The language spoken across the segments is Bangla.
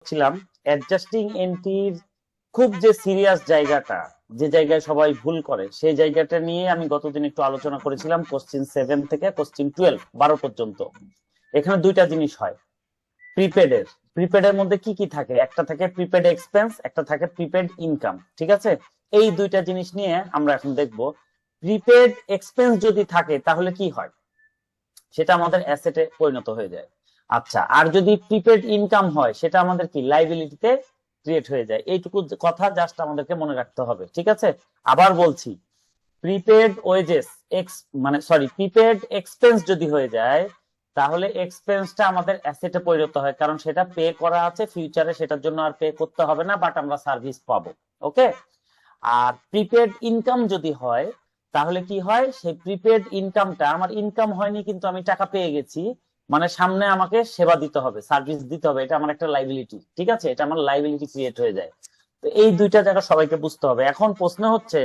বলছিলাম অ্যাডজাস্টিং এন্ট্রির খুব যে সিরিয়াস জায়গাটা, যে জায়গায় সবাই ভুল করে, সেই জায়গাটা নিয়ে আমি গতদিন একটু আলোচনা করেছিলাম। কোশ্চিন 7 থেকে কোশ্চিন 12 পর্যন্ত। এখানে দুইটা জিনিস হয় প্রিপেডের। প্রিপেডের মধ্যে কি কি থাকে? একটা থাকে প্রিপেড এক্সপেন্স, একটা থাকে প্রিপেড ইনকাম। ঠিক আছে, এই দুইটা জিনিস নিয়ে আমরা এখন দেখব। প্রিপেড এক্সপেন্স যদি থাকে তাহলে কি হয়, সেটা আমাদের অ্যাসেটে পরিণত হয়ে যায়। আচ্ছা, আর যদি প্রিপেড ইনকাম হয় সেটা আমাদের কি লাইবিলিটিতে ক্রিয়েট হয়ে যায়। এইটুকু কথা জাস্ট আমাদেরকে মনে রাখতে হবে। ঠিক আছে, আবার বলছি, প্রিপেড ওয়েজেস এক্স মানে সরি প্রিপেড এক্সপেন্স যদি হয়ে যায় তাহলে এক্সপেন্সটা আমাদের অ্যাসেটে পরিণত হয়, কারণ সেটা পে করা আছে ফিউচারে, সেটার জন্য আর পে করতে হবে না, বাট আমরা সার্ভিস পাবো। ওকে। আর প্রিপেড ইনকাম যদি হয় তাহলে কি হয়, সেই প্রিপেড ইনকামটা আমার ইনকাম হয়নি কিন্তু আমি টাকা পেয়ে গেছি, মানে সামনে আমাকে সেবা দিতে হবে, সার্ভিস দিতে হবে, এটা আমার একটা লাইবিলিটি। ঠিক আছে, এটা আমার লাইবিলিটি ক্রিয়েট হয়ে যায়। তো এই দুইটা জায়গা সবাইকে বুঝতে হবে। এখন প্রশ্ন হচ্ছে,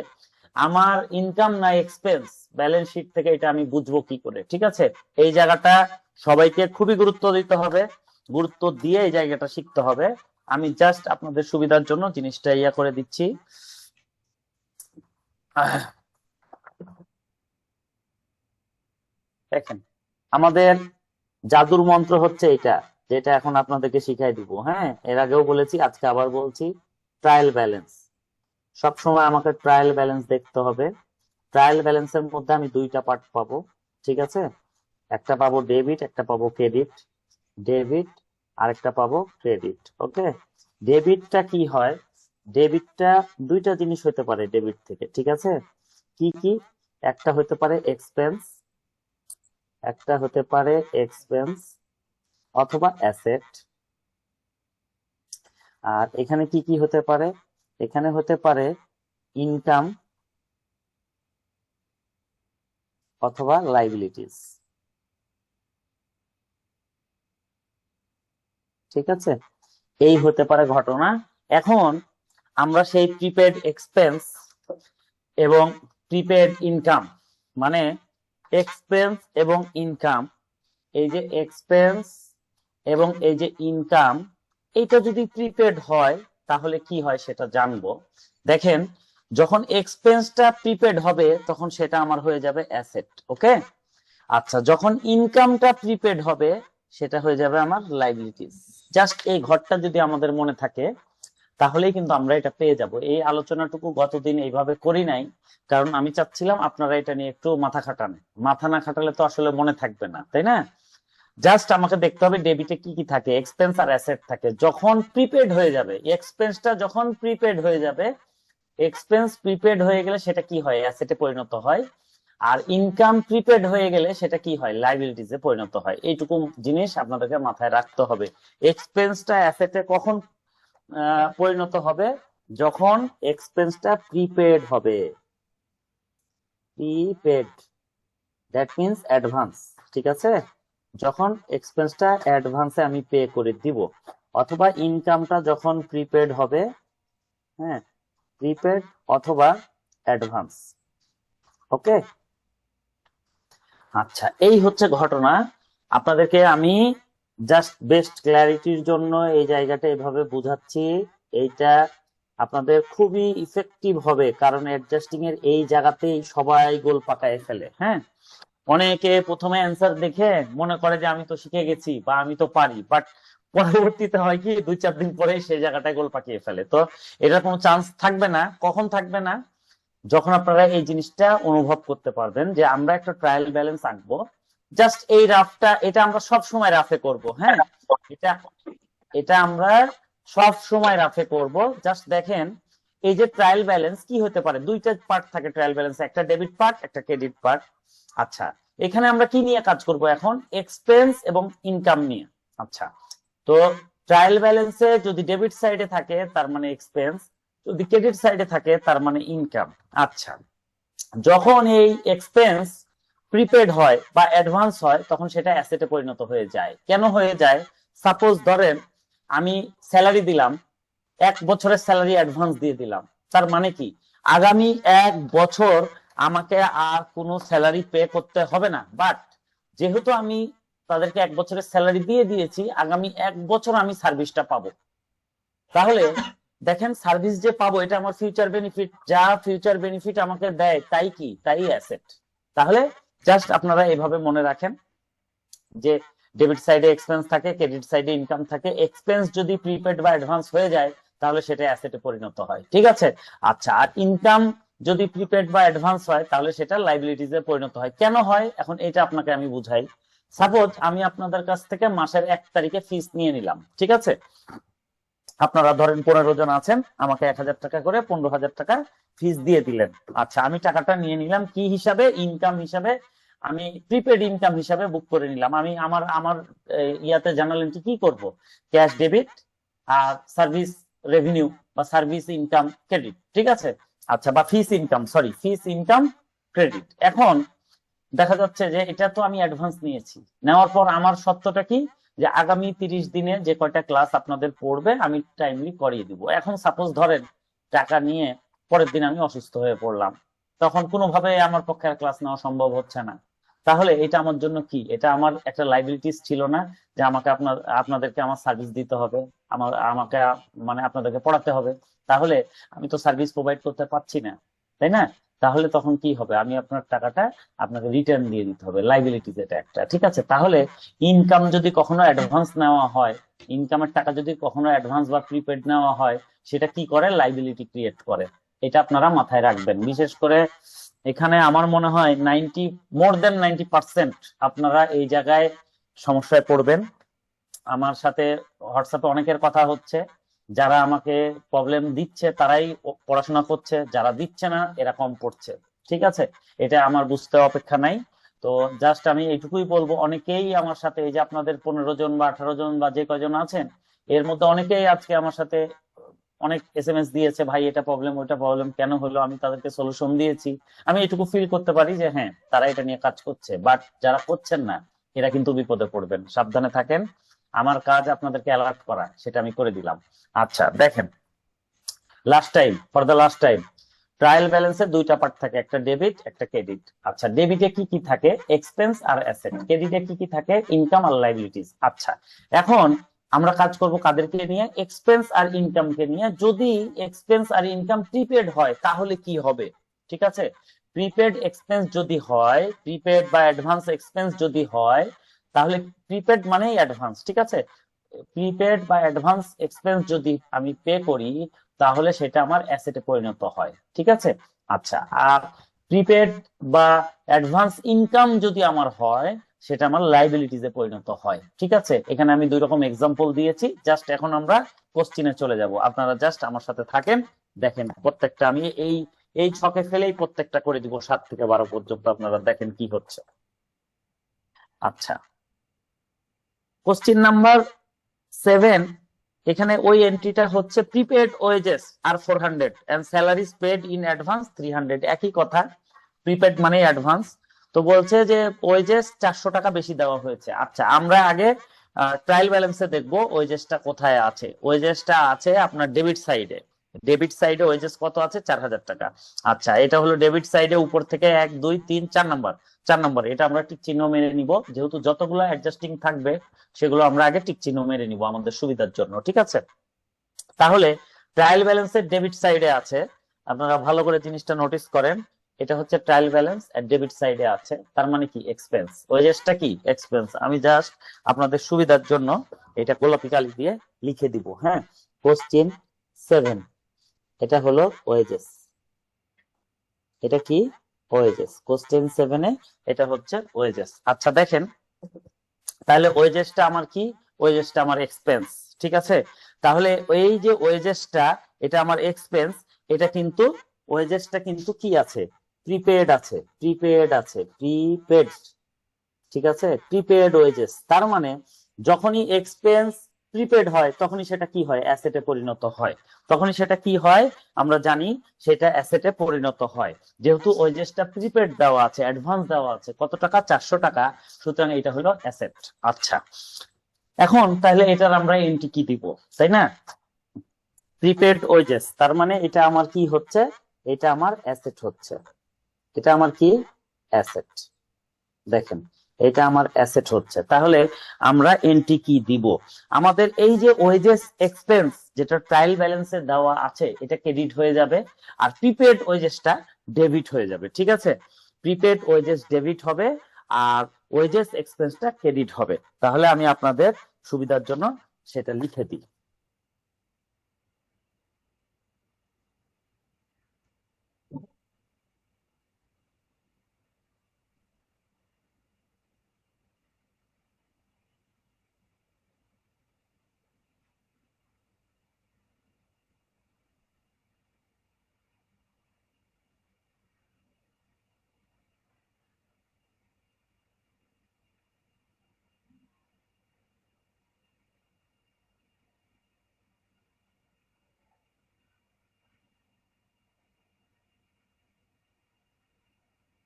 আমার ইনকাম না এক্সপেন্স, ব্যালেন্স শিট থেকে এটা আমি বুঝবো কি করে? ঠিক আছে, এই জায়গাটা সবাইকে খুবই গুরুত্ব দিতে হবে, গুরুত্ব দিয়ে এই জায়গাটা শিখতে হবে। আমি জাস্ট আপনাদের সুবিধার জন্য জিনিসটা ইয়া করে দিচ্ছি। দেখেন, আমাদের জাদুর মন্ত্র হচ্ছে এটা, যেটা এখন আপনাদেরকে শিখাই দিব। হ্যাঁ, এর আগেও বলেছি, আজকে আবার বলছি, ট্রায়াল ব্যালেন্স। সব সময় আমাকে ট্রায়াল ব্যালেন্স দেখতে হবে। ট্রায়াল ব্যালেন্সের মধ্যে আমি দুইটা পার্ট পাবো। ঠিক আছে, একটা পাবো ডেবিট, একটা পাবো ক্রেডিট। ডেবিট আর একটা পাবো ক্রেডিট। ওকে। ডেবিটটা কি হয়? ডেবিটটা দুইটা জিনিস হতে পারে ডেবিট থেকে। ঠিক আছে, কি কি? একটা হতে পারে এক্সপেন্স, একটা হতে পারে এক্সপেন্স অথবা অ্যাসেট। আর এখানে কি কি হতে পারে? এখানে হতে পারে ইনকাম অথবা লাইবিলিটিস। ঠিক আছে, এই হতে পারে ঘটনা। এখন আমরা সেই প্রিপেড এক্সপেন্স এবং প্রিপেড ইনকাম, মানে এক্সপেন্স এবং ইনকাম, এই যে এক্সপেন্স এবং এই যে ইনকাম, এটা যদি প্রিপেড হয় তাহলে কি হয় সেটা জানবো। দেখেন, যখন এক্সপেন্সটা প্রিপেড হবে তখন সেটা আমার হয়ে যাবে অ্যাসেট। ওকে। আচ্ছা, যখন ইনকামটা প্রিপেড হবে সেটা হয়ে যাবে আমার লাইবিলিটিস। জাস্ট এই ঘরটা যদি আমাদের মনে থাকে তাহলেই কিন্তু আমরা এটা পেয়ে যাব। এই আলোচনাটুকু গতদিন এইভাবে করি নাই, কারণ আমি চাচ্ছিলাম আপনারা এটা নিয়ে একটু মাথা খাটান। মাথা না খাটালে তো আসলে মনে থাকবে না, তাই না? জাস্ট আমাকে দেখতে হবে ডেবিটে কি কি থাকে, এক্সপেন্স আর অ্যাসেট থাকে। যখন প্রিপেড হয়ে যাবে এক্সপেন্সটা, যখন প্রিপেড হয়ে যাবে, এক্সপেন্স প্রিপেড হয়ে গেলে সেটা কি হয়, অ্যাসেটে পরিণত হয়। আর ইনকাম প্রিপেড হয়ে গেলে সেটা কি হয়, লাইবিলিটিসে পরিণত হয়। এইটুকু জিনিস আপনাদেরকে মাথায় রাখতে হবে। এক্সপেন্সটা অ্যাসেটে কখন পরিণত হবে? যখন এক্সপেন্সটা প্রিপেড হবে। Prepaid, that means advance. ঠিক আছে, যখন এক্সপেন্সটা অ্যাডভান্সে আমি পে করে দিব, অথবা ইনকামটা যখন প্রিপেড হবে। হ্যাঁ, প্রিপেড অথবা অ্যাডভান্স। ওকে। আচ্ছা, এই হচ্ছে ঘটনা। আপনাদেরকে আমি জাস্ট বেস্ট ক্ল্যারিটির জন্য এই জায়গাটা এভাবে বুঝাচ্ছি। এইটা আপনাদের খুবই ইফেক্টিভ হবে, কারণ অ্যাডজাস্টিং এর এই জায়গাতেই সবাই গোল পাকায় ফেলে। হ্যাঁ, অনেকে প্রথমে অ্যান্সার দেখে মনে করে যে আমি তো শিখে গেছি বা আমি তো পারি, বাট পরবর্তীতে হয় কি, 2-4 দিন পরে সেই জায়গাটায় গোল পাকিয়ে ফেলে। তো এটার কোনো চান্স থাকবে না। কখন থাকবে না? যখন আপনারা এই জিনিসটা অনুভব করতে পারবেন যে আমরা একটা ট্রায়াল ব্যালেন্স আঁকবো। জাস্ট এই রাফটা, এটা আমরা সব সময় রাফে করব। হ্যাঁ, এটা এটা আমরা সব সময় রাফে করব। জাস্ট দেখেন, এই যে ট্রায়াল ব্যালেন্স কি হতে পারে, দুইটা পার্ট থাকে ট্রায়াল ব্যালেন্স, একটা ডেবিট পার্ট, একটা ক্রেডিট পার্ট। আচ্ছা, এখানে আমরা কি নিয়ে কাজ করব এখন? এক্সপেন্স এবং ইনকাম নিয়ে। আচ্ছা, তো ট্রায়াল ব্যালেন্সে যদি ডেবিট সাইডে থাকে তার মানে এক্সপেন্স, যদি ক্রেডিট সাইডে থাকে তার মানে ইনকাম। আচ্ছা, যখন এই এক্সপেন্স প্রিপেড হয় বা অ্যাডভান্স হয় তখন সেটা অ্যাসেটে পরিণত হয়ে যায়। কেন হয়ে যায়? সাপোজ ধরেন আমি স্যালারি দিলাম, 1 বছরের স্যালারি অ্যাডভান্স দিয়ে দিলাম। তার মানে কি, আগামী 1 বছর আমাকে আর কোনো স্যালারি পে করতে হবে না। বাট যেহেতু আমি তাদেরকে 1 বছরের স্যালারি দিয়ে দিয়েছি, আগামী 1 বছর আমি সার্ভিসটা পাবো। তাহলে দেখেন সার্ভিস যে পাবো এটা আমার ফিউচার বেনিফিট, যা ফিউচার বেনিফিট আমাকে দেয় তাই কি, তাই অ্যাসেট। তাহলে জাস্ট আপনারা এভাবে মনে রাখেন যে ডেবিট সাইডে এক্সপেন্স থাকে, ক্রেডিট সাইডে ইনকাম থাকে। এক্সপেন্স যদি প্রিপেড বা অ্যাডভান্স হয়ে যায় তাহলে সেটা অ্যাসেটে পরিণত হয়, ঠিক আছে। আচ্ছা, আর ইনকাম যদি প্রিপেড বা অ্যাডভান্স হয় তাহলে সেটা লাইবিলিটিজে পরিণত হয়। কেন হয় এখন এটা আপনাকে আমি বুঝাই। সাপোজ আমি আপনাদের কাছ থেকে মাসের 1 তারিখে ফিস নিয়ে নিলাম, ঠিক আছে। আপনারা ধরেন 15 জন আছেন, আমাকে 1000 টাকা করে 15,000 টাকা ফিস দিয়ে দিলেন। আচ্ছা, আমি টাকাটা নিয়ে নিলাম কি হিসাবে, ইনকাম হিসাবে। আমি প্রিপেড ইনকাম হিসাবে বুক করে নিলাম। আমি আমার আমার ইয়াতে জার্নাল এন্ট্রি কি করব, ক্যাশ ডেবিট আর সার্ভিস রেভিনিউ বা সার্ভিস ইনকাম ক্রেডিট, ঠিক আছে। আচ্ছা, বা ফিস ইনকাম, সরি, ফিস ইনকাম ক্রেডিট। এখন দেখা যাচ্ছে যে এটা তো আমি অ্যাডভান্স নিয়েছি, নেওয়ার পর আমার সত্যটা কি, যে আগামী 30 দিনে যে কয়টা ক্লাস আপনাদের পড়বে আমি টাইমলি করিয়ে দিব। এখন সাপোজ ধরেন টাকা নিয়ে পরের দিন আমি অসুস্থ হয়ে পড়লাম, তখন কোনোভাবে আমার পক্ষে আর ক্লাস নেওয়া সম্ভব হচ্ছে না। তাহলে এটা আমার জন্য কি, এটা আমার একটা লাইবিলিটিস ছিল না, যে আমাকে আপনাদেরকে আমার সার্ভিস দিতে হবে, আমাকে মানে আপনাদেরকে পড়াতে হবে। তাহলে আমি তো সার্ভিস প্রোভাইড করতে পারছি না, তাই না? তাহলে তখন কি হবে, আমি আপনার টাকাটা আপনাকে রিটার্ন দিয়ে দিতে হবে, লাইবিলিটি যেটা একটা, ঠিক আছে। তাহলে ইনকাম যদি কখনো অ্যাডভান্স নেওয়া হয়, ইনকামের টাকা যদি কখনো অ্যাডভান্স বা প্রিপেড নেওয়া হয়, সেটা কি করে, লাইবিলিটি ক্রিয়েট করে। এটা আপনারা মাথায় রাখবেন। বিশেষ করে এখানে আমার মনে হয় মোর দেন 90% আপনারা এই জায়গায় সমস্যায় পড়বেন। আমার সাথে হোয়াটসঅ্যাপে অনেকের কথা হচ্ছে, যারা আমাকে প্রবলেম দিচ্ছে তারাই পড়াশোনা করছে, যারা দিচ্ছে না এরা কম পড়ছে, ঠিক আছে। এটা আমার বুঝতে অপেক্ষা নাই। তো জাস্ট আমি এইটুকুই বলবো, অনেকেই আমার সাথে, এই যে আপনাদের 15 জন বা 18 জন বা যে কয়জন আছেন, এর মধ্যে অনেকেই আজকে আমার সাথে অনেক এসএমএস দিয়েছে, ভাই এটা প্রবলেম ওইটা প্রবলেম কেন হলো, আমি তাদেরকে সলিউশন দিয়েছি। আমি এটুকু ফিল করতে পারি যে হ্যাঁ, তারা এটা নিয়ে কাজ করছে, বাট যারা করছেন না এরা কিন্তু বিপদে পড়বেন, সাবধানে থাকেন। আমার কাজ আপনাদেরকে অ্যালার্ট করা, সেটা আমি করে দিলাম। আচ্ছা দেখেন, লাস্ট টাইম ট্রায়াল ব্যালেন্সের দুইটা পার্ট থাকে, একটা ডেবিট একটা ক্রেডিট। আচ্ছা, ডেবিটে কি কি থাকে, এক্সপেন্স আর অ্যাসেট। ক্রেডিটে কি কি থাকে, ইনকাম আর লাইবিলিটিস। আচ্ছা, এখন আমরা কাজ করব কাদেরকে নিয়ে, এক্সপেন্স আর ইনকামকে নিয়ে। যদি এক্সপেন্স আর ইনকাম প্রিপেড হয় তাহলে কি হবে, ঠিক আছে। প্রিপেড এক্সপেন্স যদি হয়, প্রিপেড বা অ্যাডভান্স এক্সপেন্স যদি হয়, তাহলে প্রিপেড মানেই অ্যাডভান্স, ঠিক আছে। প্রিপেড বা অ্যাডভান্স এক্সপেন্স যদি আমি পে করি তাহলে সেটা আমার অ্যাসেটে পরিণত হয়, ঠিক আছে। আচ্ছা, আর প্রিপেড বা অ্যাডভান্স ইনকাম যদি আমার হয় সেটা আমার লাইবিলিটিজে পরিণত হয়, ঠিক আছে। এখানে আমি 2 রকম এক্সাম্পল দিয়েছি। জাস্ট এখন আমরা কোশ্চিনে চলে যাব, আপনারা জাস্ট আমার সাথে থাকেন। দেখেন প্রত্যেকটা আমি এই এই ছকে ফেলেই প্রত্যেকটা করে দিব 7 থেকে 12 পর্যন্ত, আপনারা দেখেন কি হচ্ছে। আচ্ছা, কোশ্চিন নাম্বার 7, এখানে ওই এন্ট্রিটা হচ্ছে প্রিপেড ওয়েজেস আর 400 and salaries paid in advance 300, একই কথা, প্রিপেড মানে অ্যাডভান্স। তো বলছে যে ওয়েজেস 400 টাকা বেশি দেওয়া হয়েছে। আচ্ছা, আমরা আগে ট্রায়াল ব্যালেন্সে দেখবো ওয়েজেসটা কোথায় আছে। ওয়েজেসটা আছে আপনার ডেবিট সাইডে। ডেবিট সাইডে ওয়েজেস কত আছে, 4,000 টাকা। আচ্ছা, এটা হলো ডেবিট সাইডে, উপর থেকে 1 2 3 4 নাম্বার, 4 নম্বর। এটা আমরা টিক চিহ্ন মেরে নিব, যেহেতু যতগুলো অ্যাডজাস্টিং থাকবে সেগুলো আমরা আগে টিক চিহ্ন মেরে নিব আমাদের সুবিধার জন্য, ঠিক আছে। তাহলে ট্রায়াল ব্যালেন্সের ডেবিট সাইডে আছে, আপনারা ভালো করে জিনিসটা নোটিস করেন। এটা হচ্ছে ট্রায়াল ব্যালেন্স আর ডেবিট সাইডে আছে, তার মানে কি এক্সপেন্স, ওয়েজেসটা কি এক্সপেন্স। আমি জাস্ট আপনাদের সুবিধার জন্য এটা গোলাপি কালি দিয়ে লিখে দিব, হ্যাঁ। কোশ্চিন 7, এটা হলো ওয়েজেস, এটা কি ওয়েজেস, কোশ্চেন 7-এ এটা হচ্ছে ওয়েজেস। আচ্ছা দেখেন, তাহলে ওয়েজেসটা আমার কি, ওয়েজেসটা আমার এক্সপেন্স, ঠিক আছে। তাহলে এই যে ওয়েজেসটা, এটা আমার এক্সপেন্স, এটা কিন্তু ওয়েজেসটা কিন্তু কি আছে, প্রিপেড আছে, প্রিপেড আছে, প্রিপেড, ঠিক আছে, প্রিপেড ওয়েজেস। তার মানে যখনই এক্সপেন্স প্রিপেড হয় তখনই সেটা কি হয়, অ্যাসেটে পরিণত হয়। তখনই সেটা কি হয়, আমরা জানি সেটা অ্যাসেটে পরিণত হয়। যেহেতু ওয়েজেসটা প্রিপেড দেওয়া আছে, অ্যাডভান্স দেওয়া আছে, কত টাকা, 400 টাকা, সুতরাং এটা হলো অ্যাসেট। আচ্ছা, এখন তাহলে এটার আমরা এন্ট্রি কি দিব, তাই না। প্রিপেড ওয়েজেস, তার মানে এটা আমার কি হচ্ছে, এটা আমার অ্যাসেট হচ্ছে, এটা আমার কি অ্যাসেট। দেখেন এটা আমার অ্যাসেট হচ্ছে। তাহলে আমরা এন্ট্রি কি দিব? আমাদের এই যে ওয়েজেস এক্সপেন্স যেটা ট্রায়াল ব্যালেন্সে দেওয়া আছে এটা ক্রেডিট হয়ে যাবে, আর প্রিপেড ওয়েজেসটা ডেবিট হয়ে যাবে। ঠিক আছে, প্রিপেড ওয়েজেস ডেবিট হবে আর ওয়েজেস এক্সপেন্সটা ক্রেডিট হবে। তাহলে আমি আপনাদের সুবিধার জন্য সেটা লিখে দিই।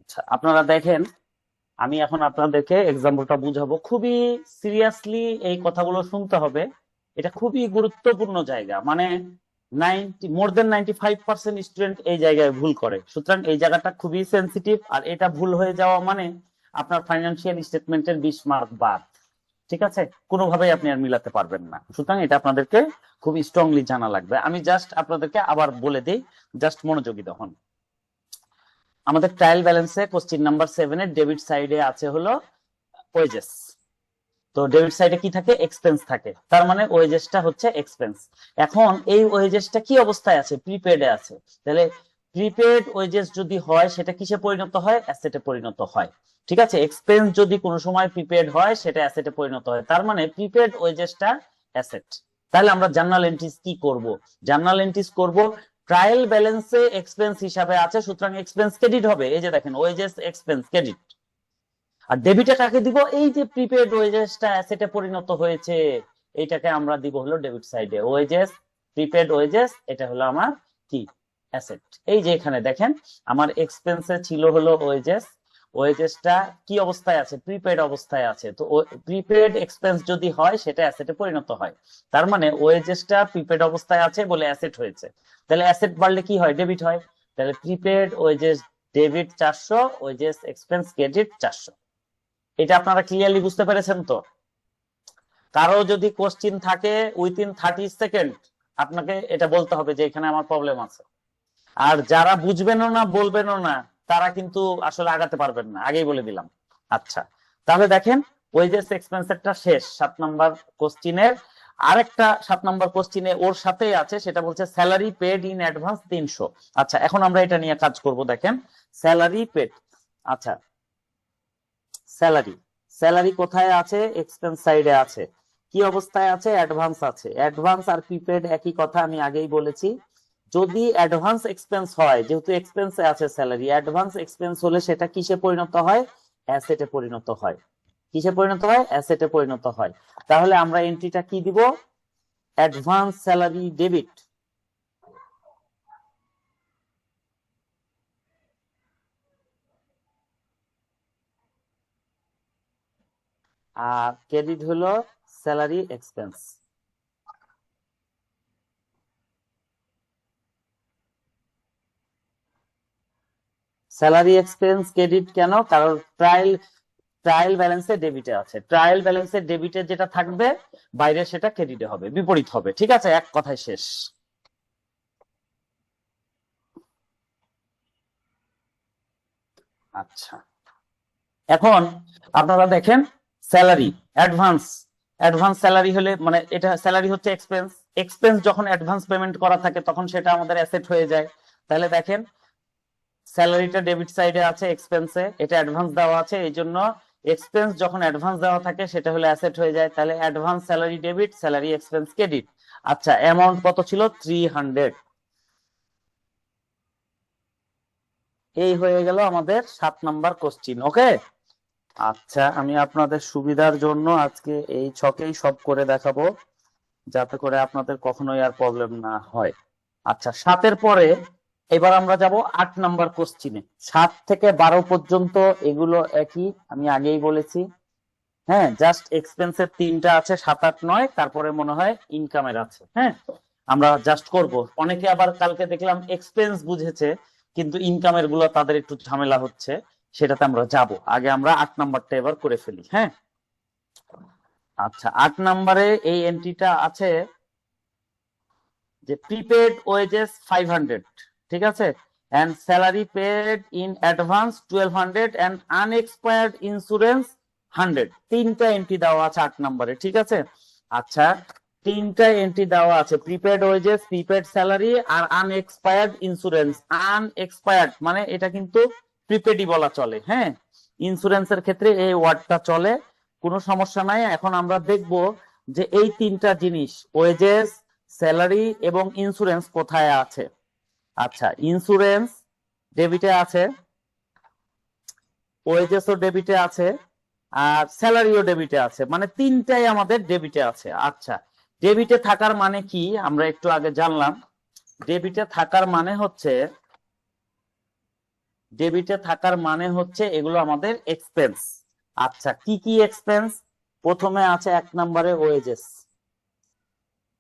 আচ্ছা, আপনারা দেখেন, আমি এখন আপনাদেরকে এক্সাম্পলটা বুঝাবো। খুবই সিরিয়াসলি এই কথাগুলো শুনতে হবে, এটা খুবই গুরুত্বপূর্ণ জায়গা। মানে 95% স্টুডেন্ট এই জায়গায় ভুল করে, সুতরাং এই জায়গাটা খুবই সেন্সিটিভ। আর এটা ভুল হয়ে যাওয়া মানে আপনার ফাইন্যান্সিয়াল স্টেটমেন্টের 20 মার্ক বাদ। ঠিক আছে, কোনোভাবেই আপনি আর মিলাতে পারবেন না। সুতরাং এটা আপনাদেরকে খুব স্ট্রংলি জানা লাগবে। আমি জাস্ট আপনাদেরকে আবার বলে দিই, জাস্ট মনোযোগী তখন। আমাদের ট্রায়াল ব্যালেন্সে কোশ্চিন নাম্বার 7 এর ডেবিট সাইডে আছে হলো ওয়েজেস। তো ডেবিট সাইডে কি থাকে? এক্সপেন্স থাকে। তার মানে ওয়েজেসটা হচ্ছে এক্সপেন্স। এখন এই ওয়েজেসটা কি অবস্থায় আছে? প্রিপেডে আছে। তাহলে প্রিপেড ওয়েজেস যদি হয় সেটা কিসে পরিণত হয়? অ্যাসেটে পরিণত হয়। ঠিক আছে, এক্সপেন্স যদি কোনো সময় প্রিপেড হয় সেটা অ্যাসেটে পরিণত হয়। তার মানে প্রিপেড ওয়েজেসটা অ্যাসেট। তাহলে আমরা জার্নাল এন্ট্রিজ কি করব? জার্নাল এন্ট্রিজ করব ট্রায়াল ব্যালেন্সে এক্সপেন্স হিসাবে আছে, সুতরাং এক্সপেন্স ক্রেডিট হবে। এই যে দেখেন, ওয়েজেস এক্সপেন্স ক্রেডিট। আর ডেবিটে কাকে দিব? এই যে প্রিপেড ওয়েজেসটা অ্যাসেটে পরিণত হয়েছে, এইটাকে আমরা দিব হলো ডেবিট সাইডে। ওয়েজেস, প্রিপেড ওয়েজেস, এটা হলো আমার কি? অ্যাসেট। এই যে এখানে দেখেন, আমার এক্সপেন্সে ছিল হলো ওয়েজেস, ওয়েজেসটা কি অবস্থায় আছে? প্রিপেড অবস্থায় আছে। তো প্রিপেড এক্সপেন্স যদি হয় সেটা অ্যাসেটে পরিণত হয়। তার মানে ওয়েজেসটা প্রিপেড অবস্থায় আছে বলে অ্যাসেট হয়েছে। তাহলে অ্যাসেট বাড়লে কি হয়? ডেবিট হয়। তাহলে prepaid wages debit 400, wages expense credit 400। এটা আপনারা ক্লিয়ারলি বুঝতে পেরেছেন তো? কারো যদি কোশ্চিন থাকে উইথিন 30 সেকেন্ড আপনাকে এটা বলতে হবে যে এখানে আমার প্রবলেম আছে। আর যারা বুঝবেনও না, বলবেনও না, তারা কিন্তু আসলে আগাতে পারবেন না, আগেই বলে দিলাম। আচ্ছা, তাহলে দেখেন, ওয়েজেস এক্সপেন্সেরটা শেষ 7 নম্বর কোশ্চিনের। আরেকটা 7 নম্বর কোশ্চিনে ওর সাথেই আছে, সেটা বলছে স্যালারি পেড ইন অ্যাডভান্স 300। আচ্ছা, এখন আমরা এটা নিয়ে কাজ করব। দেখেন, স্যালারি পেড। আচ্ছা, স্যালারি, স্যালারি কোথায় আছে? এক্সপেন্স সাইডে আছে। কি অবস্থায় আছে? অ্যাডভান্স আছে। অ্যাডভান্স আর প্রিপেড একই কথা, আমি আগেই বলেছি। যদি অ্যাডভান্স এক্সপেন্স হয়, যেহেতু এক্সপেন্সে আছে স্যালারি, অ্যাডভান্স এক্সপেন্স হলে সেটা কিসে পরিণত হয়? অ্যাসেটে পরিণত হয়। কিসে পরিণত হয়? অ্যাসেটে পরিণত হয়। তাহলে আমরা এন্ট্রিটা কি দিব? অ্যাডভান্স স্যালারি ডেবিট, আর ক্রেডিট হলো salary expense. Salary expense credit কেন? কারণ ট্রায়াল ট্রায়াল ব্যালেন্সে ডেবিটে আছে। ট্রায়াল ব্যালেন্সে ডেবিটে যেটা থাকবে বাইরে সেটা ক্রেডিটে হবে, বিপরীত হবে। ঠিক আছে, এক কথায় শেষ। আচ্ছা, এখন আপনারা দেখেন, স্যালারি অ্যাডভান্স, অ্যাডভান্স স্যালারি হলে মানে এটা স্যালারি হচ্ছে এক্সপেন্স। এক্সপেন্স যখন অ্যাডভান্স পেমেন্ট করা থাকে তখন সেটা আমাদের অ্যাসেট হয়ে যায়। তাহলে দেখেন, স্যালারিটা ডেবিট সাইডে আছে এক্সপেন্সে, এটা অ্যাডভান্স দেওয়া আছে, এই জন্য এক্সপেন্স যখন অ্যাডভান্স দেওয়া থাকে সেটা হলো অ্যাসেট হয়ে যায়। তাহলে advance salary debit, salary expense credit. আচ্ছা, অ্যামাউন্ট কত ছিল? 300। এই হয়ে গেল আমাদের 7 নম্বর কোশ্চিন। ওকে। আচ্ছা, আমি আপনাদের সুবিধার জন্য আজকে এই ছকেই সব করে দেখাবো, যাতে করে আপনাদের কখনোই আর প্রবলেম না হয়। আচ্ছা, 7-এর পরে এবার আমরা যাব 8 নম্বর কোশ্চিনে। 7 থেকে 12 পর্যন্ত এগুলো একই, আমি আগেই বলেছি। হ্যাঁ, জাস্ট এক্সপেন্সের 3টা আছে, 7, 8, 9, তারপরে মনে হয় ইনকামের আছে। হ্যাঁ, আমরা জাস্ট করব। অনেকে আবার কালকে দেখলাম এক্সপেন্স বুঝেছে কিন্তু ইনকামের গুলো তাদের একটু ঝামেলা হচ্ছে। সেটাতে আমরা যাব। আগে আমরা 8 নাম্বারটা এবার করে ফেলি। হ্যাঁ, আচ্ছা, 8 নাম্বারে এই এন্ট্রিটা আছে যে প্রিপেড ওয়েজেস 500, ঠিক আছে, and salary paid in advance 1200 and unexpired insurance 100। তিনটা এন্ট্রি দেওয়া আছে 8 নাম্বারে, ঠিক আছে। আচ্ছা, তিনটা এন্ট্রি দেওয়া আছে, প্রিপেড ওয়েজেস, প্রিপেড স্যালারি আর আনএক্সপায়ার্ড ইন্স্যুরেন্স। আনএক্সপায়ার্ড মানে এটা কিন্তু প্রিপেডই বলা চলে। হ্যাঁ, ইন্স্যুরেন্সের ক্ষেত্রে এই ওয়ার্ডটা চলে, কোনো সমস্যা নাই। এখন আমরা দেখব যে এই তিনটা জিনিস, ওয়েজেস, স্যালারি এবং ইন্স্যুরেন্স, কোথায় আছে। আচ্ছা, ইন্স্যুরেন্স ডেবিটে আছে, ওয়েজেসও ডেবিটে আছে, আর স্যালারিও ডেবিটে আছে, মানে তিনটাই আমাদের ডেবিটে আছে। আচ্ছা, ডেবিটে থাকার মানে কি আমরা একটু আগে জানলাম। ডেবিটে থাকার মানে হচ্ছে, ডেবিটে থাকার মানে হচ্ছে এগুলো আমাদের এক্সপেন্স। আচ্ছা, কি কি এক্সপেন্স? প্রথমে আছে 1 নাম্বারে ওয়েজেস।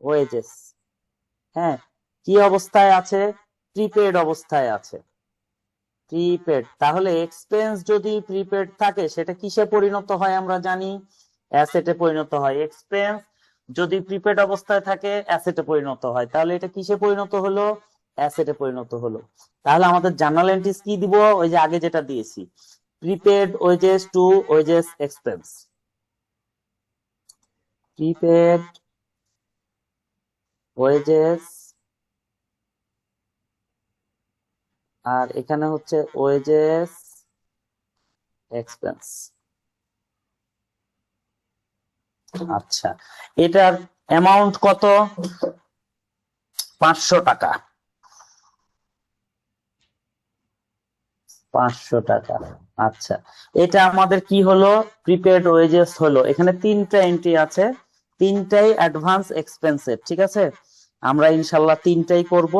ওয়েজেস, হ্যাঁ, কি অবস্থায় আছে? প্রিপেড অবস্থায় আছে। প্রিপেড, তাহলে এক্সপেন্স যদি প্রিপেড থাকে সেটা কিসে পরিণত হয় আমরা জানি, অ্যাসেটে পরিণত হয়। এক্সপেন্স যদি প্রিপেড অবস্থায় থাকে অ্যাসেটে পরিণত হয়, তাহলে এটা কিসে পরিণত হলো? অ্যাসেটে পরিণত হলো। তাহলে আমাদের জার্নাল এন্ট্রিজ কি দিব? ওই যে আগে যেটা দিয়েছি, prepaid wages to wages expense. Prepaid wages, আর এখানে হচ্ছে ওয়েজেস এক্সপেন্স। আচ্ছা, এটার অ্যামাউন্ট কত? 500 টাকা। 500 টাকা। আচ্ছা, এটা আমাদের কি হলো? প্রিপেড ওয়েজেস হলো। এখানে তিনটা এন্ট্রি আছে, তিনটাই অ্যাডভান্স এক্সপেন্সের, ঠিক আছে। আমরা ইনশাল্লাহ তিনটাই করব।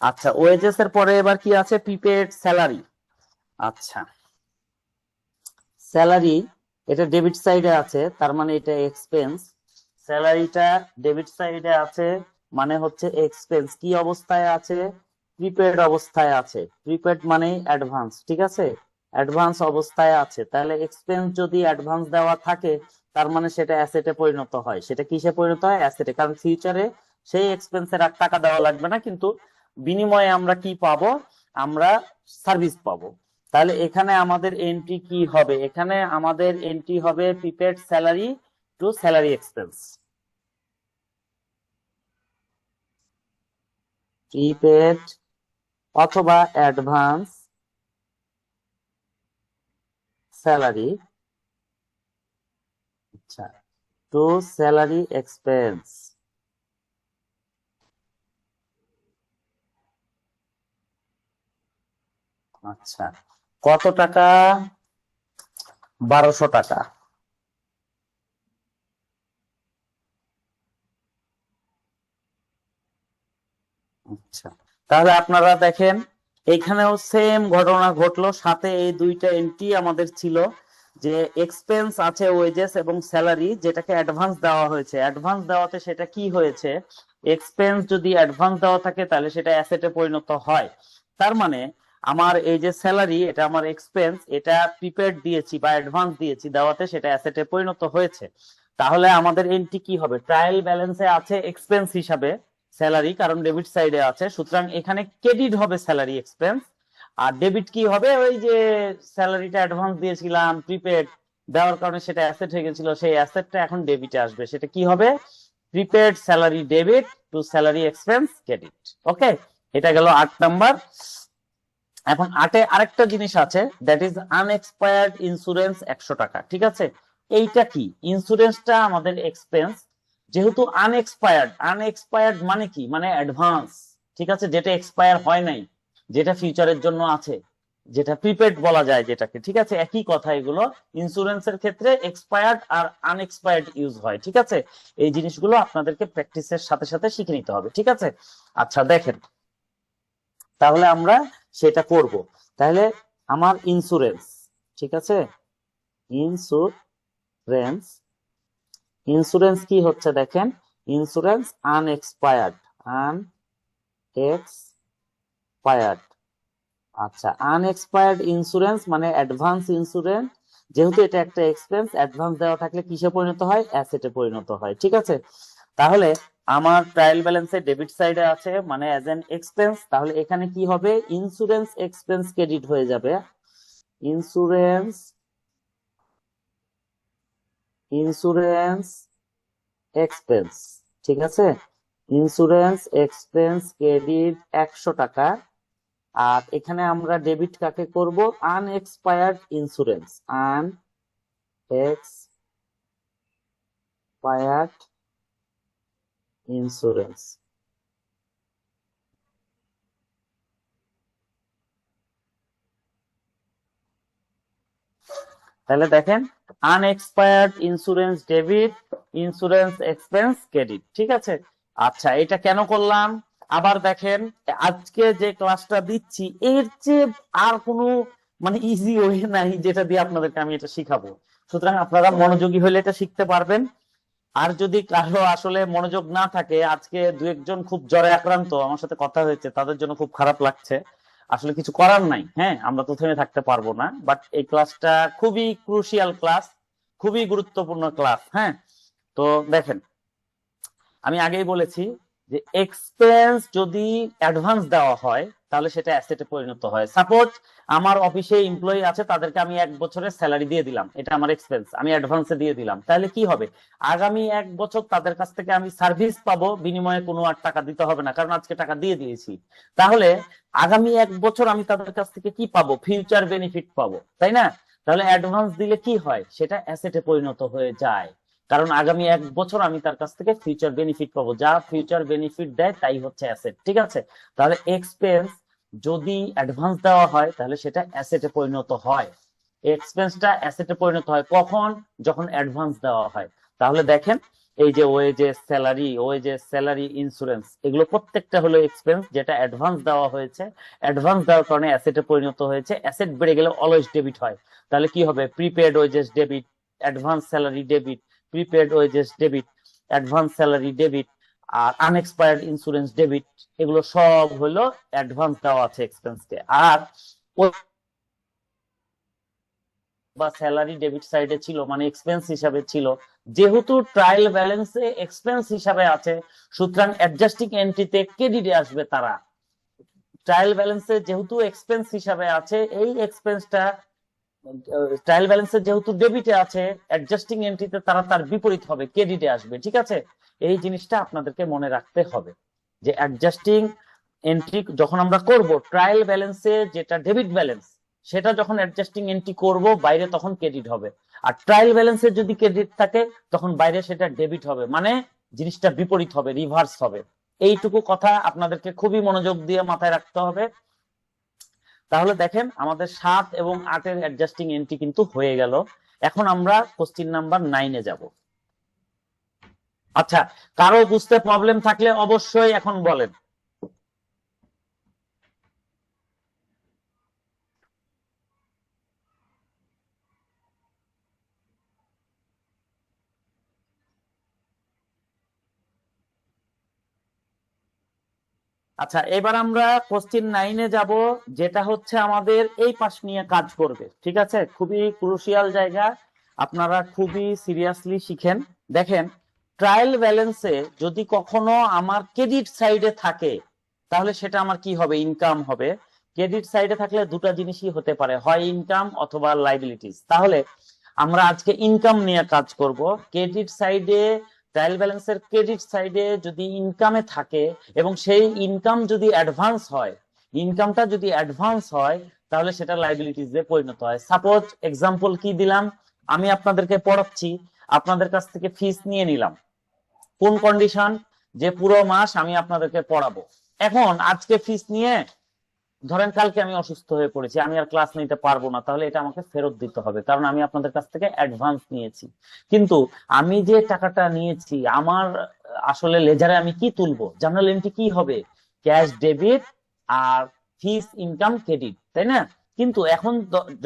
আচ্ছা, ওয়েজেস এর পরে এবার কি আছে? Prepaid salary. আচ্ছা, স্যালারি এটা ডেবিট সাইডে আছে, তার মানে এটা এক্সপেন্স। স্যালারিটা ডেবিট সাইডে আছে, মানে হচ্ছে এক্সপেন্স। কি অবস্থায় আছে? প্রিপেড অবস্থায় আছে। প্রিপেড মানে অ্যাডভান্স, ঠিক আছে, অ্যাডভান্স অবস্থায় আছে। তাহলে এক্সপেন্স যদি অ্যাডভান্স দেওয়া থাকে তার মানে সেটা অ্যাসেটে পরিণত হয়। সেটা কিসে পরিণত হয়? অ্যাসেটে, কারণ ফিউচারে সেই এক্সপেন্সের আর টাকা দেওয়া লাগবে না, কিন্তু বিনিময়ে আমরা কি পাবো? আমরা সার্ভিস পাবো। তাহলে এখানে আমাদের এন্ট্রি কি হবে? এখানে আমাদের এন্ট্রি হবে prepaid salary to salary expense. Prepaid অথবা অ্যাডভান্স স্যালারি, আচ্ছা, টু স্যালারি এক্সপেন্স। আচ্ছা, কত টাকা? 1200 টাকা। আচ্ছা, তাহলে আপনারা দেখেন এখানেও সেম ঘটনা ঘটলো, সাথে এই দুইটা এন্ট্রি আমাদের ছিল যে এক্সপেন্স আছে ওয়েজেস এবং স্যালারি, যেটাকে অ্যাডভান্স দেওয়া হয়েছে। অ্যাডভান্স দেওয়াতে সেটা কি হয়েছে? এক্সপেন্স যদি অ্যাডভান্স দেওয়া থাকে তাহলে সেটা অ্যাসেটে পরিণত হয়। তার মানে আমার এই যে স্যালারি, এটা আমার এক্সপেন্স, এটা প্রিপেড দিয়েছি বা অ্যাডভান্স দিয়েছি, দেওয়াতে সেটা অ্যাসেটে পরিণত হয়েছে। তাহলে আমাদের এন্ট্রি কি হবে? ট্রায়াল ব্যালেন্সে আছে এক্সপেন্স হিসাবে স্যালারি, কারণ ডেবিট সাইডে আছে, সুতরাং এখানে ক্রেডিট হবে স্যালারি এক্সপেন্স। আর ডেবিট কি হবে? ওই যে স্যালারিটা অ্যাডভান্স দিয়েছিলাম প্রিপেড দেওয়ার কারণে সেটা অ্যাসেট হয়ে গেছিল, সেই অ্যাসেটটা এখন ডেবিটে আসবে। সেটা কি হবে? Prepaid salary debit to salary expense credit. Okay, এটা গেল 8 নাম্বার। এখন 8-এ আরেকটা জিনিস আছে, দ্যাট ইজ আনএক্সপায়ার্ড ইন্স্যুরেন্স 100 টাকা, ঠিক আছে। এইটা কি? ইন্স্যুরেন্সটা আমাদের এক্সপেন্স, যেহেতু আনএক্সপায়ার্ড। আনএক্সপায়ার্ড মানে কি? মানে অ্যাডভান্স, ঠিক আছে, যেটা এক্সপায়ার হয় নাই, যেটা ফিউচারের জন্য আছে, যেটা প্রিপেড বলা যায় যেটাকে, ঠিক আছে। একই কথা এগুলো। ইন্স্যুরেন্সের ক্ষেত্রে এক্সপায়ার্ড আর আনএক্সপায়ার্ড ইউজ হয়, ঠিক আছে। এই জিনিসগুলো আপনাদেরকে প্র্যাকটিসের সাথে সাথে শিখে নিতে হবে, ঠিক আছে। আচ্ছা, দেখেন, তাহলে আমরা সেটা করব। তাহলে আমার ইন্স্যুরেন্স, ঠিক আছে, ইন্স্যুরেন্স, ইন্স্যুরেন্স কি হচ্ছে দেখেন, ইন্স্যুরেন্স আনএক্সপায়ার্ড, আনএক্সপায়ার্ড। আচ্ছা, আনএক্সপায়ার্ড ইন্স্যুরেন্স মানে অ্যাডভান্স ইন্স্যুরেন্স, যেহেতু এটা একটা এক্সপেন্স, অ্যাডভান্স দেওয়া থাকলে কিসে পরিণত হয়? অ্যাসেটে পরিণত হয়। ঠিক আছে, তাহলে আমার ট্রায়াল ব্যালেন্সে ডেবিট সাইডে আছে মানে অ্যাজ এন এক্সপেন্স, তাহলে এখানে কি হবে? ইন্স্যুরেন্স এক্সপেন্স ক্রেডিট হয়ে যাবে। ইন্স্যুরেন্স ইন্স্যুরেন্স এক্সপেন্স, ঠিক আছে, ইন্স্যুরেন্স এক্সপেন্স ক্রেডিট 100 টাকা। আর এখানে আমরা ডেবিট কাকে করব? Unexpired insurance, unexpired insurance. তাহলে দেখেন, unexpired insurance debit, insurance expense credit. ঠিক আছে, আচ্ছা এটা কেন করলাম? আবার দেখেন, আজকে যে ক্লাসটা দিচ্ছি এর চেয়ে আর কোনো মানে ইজি ওয়ে নাই যেটা দিয়ে আপনাদেরকে আমি এটা শিখাবো। সুতরাং আপনারা মনোযোগী হলে এটা শিখতে পারবেন। আর যদি কারো আসলে মনোযোগ না থাকে, আজকে দু একজন খুব জ্বরে আক্রান্ত, আমার সাথে কথা হয়েছে, তাদের জন্য খুব খারাপ লাগছে। আসলে কিছু করার নাই, হ্যাঁ, আমরা তো থেমে থাকতে পারবো না, বাট এই ক্লাসটা খুবই ক্রুশিয়াল ক্লাস, খুবই গুরুত্বপূর্ণ ক্লাস। হ্যাঁ, তো দেখেন, আমি আগেই বলেছি যে এক্সপেন্স যদি অ্যাডভান্স দেওয়া হয় তাহলে সেটা অ্যাসেটে পরিণত হয়। সাপোজ আমার অফিসে এমপ্লয়ি আছে, তাদেরকে আমি 1 বছরের স্যালারি দিয়ে দিলাম, এটা আমার এক্সপেন্স, আমি অ্যাডভান্সে দিয়ে দিলাম। তাহলে কি হবে? আগামী 1 বছর তাদের কাছ থেকে আমি সার্ভিস পাবো, বিনিময়ে কোনো আর টাকা দিতে হবে না, কারণ আজকে টাকা দিয়ে দিয়েছি। তাহলে আগামী 1 বছর আমি তাদের কাছ থেকে কি পাবো? ফিউচার বেনিফিট পাবো, তাই না? তাহলে অ্যাডভান্স দিলে কি হয়? সেটা অ্যাসেটে পরিণত হয়ে যায়, কারণ আগামী 1 বছর আমি তার কাছ থেকে ফিউচার বেনিফিট পাবো, যা ফিউচার বেনিফিট দেয় তাই হচ্ছে অ্যাসেট। ঠিক আছে, তাহলে এক্সপেন্স যদি অ্যাডভান্স দেওয়া হয় তাহলে সেটা অ্যাসেটে পরিণত হয়। এক্সপেন্সটা অ্যাসেটে পরিণত হয় কখন? যখন অ্যাডভান্স দেওয়া হয়। তাহলে দেখেন, এই যে ওয়েজেস স্যালারি ইন্স্যুরেন্স, এগুলো প্রত্যেকটা হলো এক্সপেন্স যেটা অ্যাডভান্স দেওয়া হয়েছে। অ্যাডভান্স দেওয়ার কারণে অ্যাসেটে পরিণত হয়েছে। অ্যাসেট বেড়ে গেলে অলওয়েজ ডেবিট হয়। তাহলে কি হবে? Prepaid wages debit, advance salary debit, prepaid wages debit, advance salary debit, আর আনএক্সপায়ার্ড ইন্স্যুরেন্স ডেবিট। এগুলো সব হলো অ্যাডভান্স দেওয়া আছে এক্সপেন্সকে। আর বা স্যালারি ডেবিট সাইডে ছিল মানে এক্সপেন্স হিসাবে ছিল, যেহেতু ট্রায়াল ব্যালেন্সে এক্সপেন্স হিসাবে আছে, সুতরাং অ্যাডজাস্টিং এন্ট্রিতে ক্রেডিটে আসবে তারা। ট্রায়াল ব্যালেন্সে যেহেতু এক্সপেন্স হিসাবে আছে, এই এক্সপেন্সটা ট্রায়াল ব্যালেন্সে যেহেতু ডেবিটে আছে, অ্যাডজাস্টিং এন্ট্রিতে তারা তার বিপরীত হবে, ক্রেডিটে আসবে। ঠিক আছে, এই জিনিসটা আপনাদেরকে মনে রাখতে হবে যে অ্যাডজাস্টিং এন্ট্রি যখন আমরা করব ট্রায়াল ব্যালেন্সে, যেটা ডেবিট ব্যালেন্স, সেটা যখন অ্যাডজাস্টিং এন্ট্রি করব বাইরে তখন ক্রেডিট হবে। আর ট্রায়াল ব্যালেন্সে যদি ক্রেডিট থাকে তখন বাইরে সেটা ডেবিট হবে, মানে জিনিসটা বিপরীত হবে, রিভার্স হবে। এইটুকু কথা আপনাদেরকে খুবই মনোযোগ দিয়ে মাথায় রাখতে হবে। তাহলে দেখেন, আমাদের 7 এবং 8-এর অ্যাডজাস্টিং এন্ট্রি কিন্তু হয়ে গেল। এখন আমরা কোশ্চিন নাম্বার 9-এ যাব। আচ্ছা, কারো বুঝতে প্রবলেম থাকলে অবশ্যই এখন বলেন। আচ্ছা, এবার আমরা কোশ্চিন 9-এ যাব, যেটা হচ্ছে আমাদের এই পাশ নিয়ে কাজ করবে। ঠিক আছে, খুবই ক্রুশিয়াল জায়গা, আপনারা খুবই সিরিয়াসলি শিখেন। দেখেন, ট্রায়াল ব্যালেন্সে যদি কখনো আমার ক্রেডিট সাইডে থাকে তাহলে সেটা আমার কি হবে? ইনকাম হবে। ক্রেডিট সাইডে থাকলে দুটো জিনিসই হতে পারে, হয় ইনকাম অথবা লাইবিলিটিস। তাহলে আমরা আজকে ইনকাম নিয়ে কাজ করব। ক্রেডিট সাইডে, ট্রায়াল ব্যালেন্সের ক্রেডিট সাইডে যদি ইনকামে থাকে এবং সেই ইনকাম যদি অ্যাডভান্স হয়, ইনকামটা যদি অ্যাডভান্স হয় তাহলে সেটা লাইবিলিটিস এ পরিণত হয়। সাপোজ এক্সাম্পল কি দিলাম, আমি আপনাদেরকে পড়াচ্ছি, আপনাদের কাছ থেকে ফিস নিয়ে নিলাম, কোন কন্ডিশন? যে পুরো মাস আমি আপনাদেরকে পড়াবো। এখন আজকে ফিস নিয়ে, ধরেন কালকে আমি অসুস্থ হয়ে পড়েছি, আমি আর ক্লাস নিতে পারবো না, তাহলে এটা আমাকে ফেরত দিতে হবে, কারণ আমি আপনাদের কাছ থেকে অ্যাডভান্স নিয়েছি। কিন্তু আমি যে টাকাটা নিয়েছি, আমার আসলে লেজারে আমি কি তুলবো? জার্নাল এন্ট্রি কি হবে? ক্যাশ ডেবিট আর ফিস ইনকাম ক্রেডিট, তাই না? কিন্তু এখন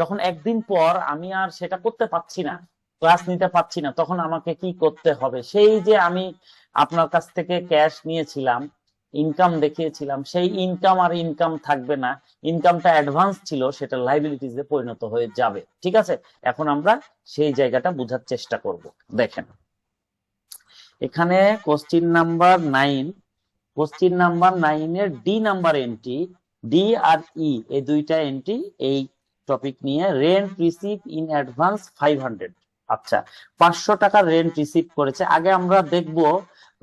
যখন একদিন পর আমি আর সেটা করতে পারছি না, ক্লাস নিতে পারছি না, তখন আমাকে কি করতে হবে? সেই যে আমি আপনার কাছ থেকে ক্যাশ নিয়েছিলাম, ইনকাম দেখিয়েছিলাম, সেই ইনকাম আর ইনকাম থাকবে না, ইনকামটা অ্যাডভান্স ছিল, সেটা লাইবিলিটিজে পরিণত হয়ে যাবে। ঠিক আছে, এখন আমরা সেই জায়গাটা বোঝার চেষ্টা করব। দেখেন এখানে কোশ্চিন নাম্বার 9 এর ডি নাম্বার এন্ট্রি, ডি আর ই এই দুইটা এন্ট্রি এই টপিক নিয়ে, রেন্ট রিসিভ ইন অ্যাডভান্স 500। আচ্ছা, 500 টাকা রেন্ট রিসিভ করেছে। আগে আমরা দেখব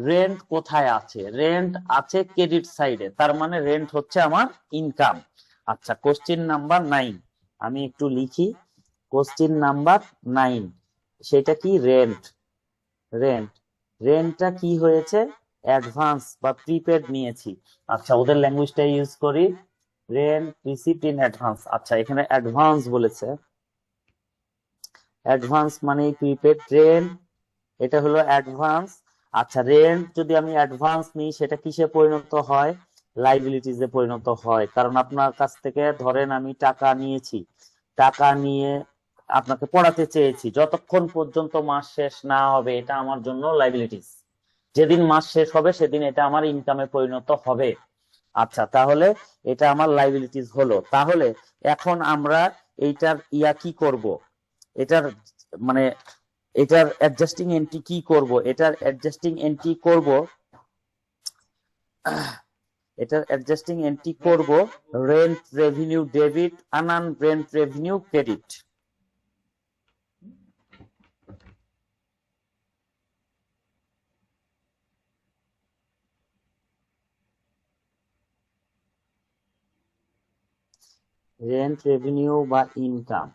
রেন্ট কোথায় আছে। রেন্ট আছে ক্রেডিট সাইডে, তার মানে রেন্ট হচ্ছে আমার ইনকাম। আচ্ছা, কোশ্চিন নাম্বার 9 আমি একটু লিখি। কোশ্চিন নাম্বার 9 সেটা কি? রেন্ট। রেন্ট রেন্টটা কি হয়েছে? অ্যাডভান্স বা প্রিপেড নিয়েছি। আচ্ছা, ওদের ল্যাঙ্গুয়েজটা ইউজ করি, রেন্ট রিসিভড ইন অ্যাডভান্স। আচ্ছা, এখানে অ্যাডভান্স বলেছে, অ্যাডভান্স মানে প্রিপেড, রেন্ট এটা হলো অ্যাডভান্স। আচ্ছা, রেন্ট যদি আমি অ্যাডভান্স নিই সেটা কিসে পরিণত হয়? লাইবিলিটিজে পরিণত হয়। কারণ আপনার কাছ থেকে ধরেন আমি টাকা নিয়েছি, টাকা নিয়ে আপনাকে পড়াতে চেয়েছি, যতক্ষণ পর্যন্ত মাস শেষ না হবে এটা আমার জন্য লাইবিলিটিস। যেদিন মাস শেষ হবে সেদিন এটা আমার ইনকামে পরিণত হবে। আচ্ছা, তাহলে এটা আমার লাইবিলিটিস হলো। তাহলে এখন আমরা এইটার কি করব? এটার মানে এটার অ্যাডজাস্টিং এন্ট্রি কি করব? এটার অ্যাডজাস্টিং এন্ট্রি করব, এটার অ্যাডজাস্টিং এন্ট্রি করব rent revenue debit, unearned rent revenue credit. Rent revenue বা ইনকাম,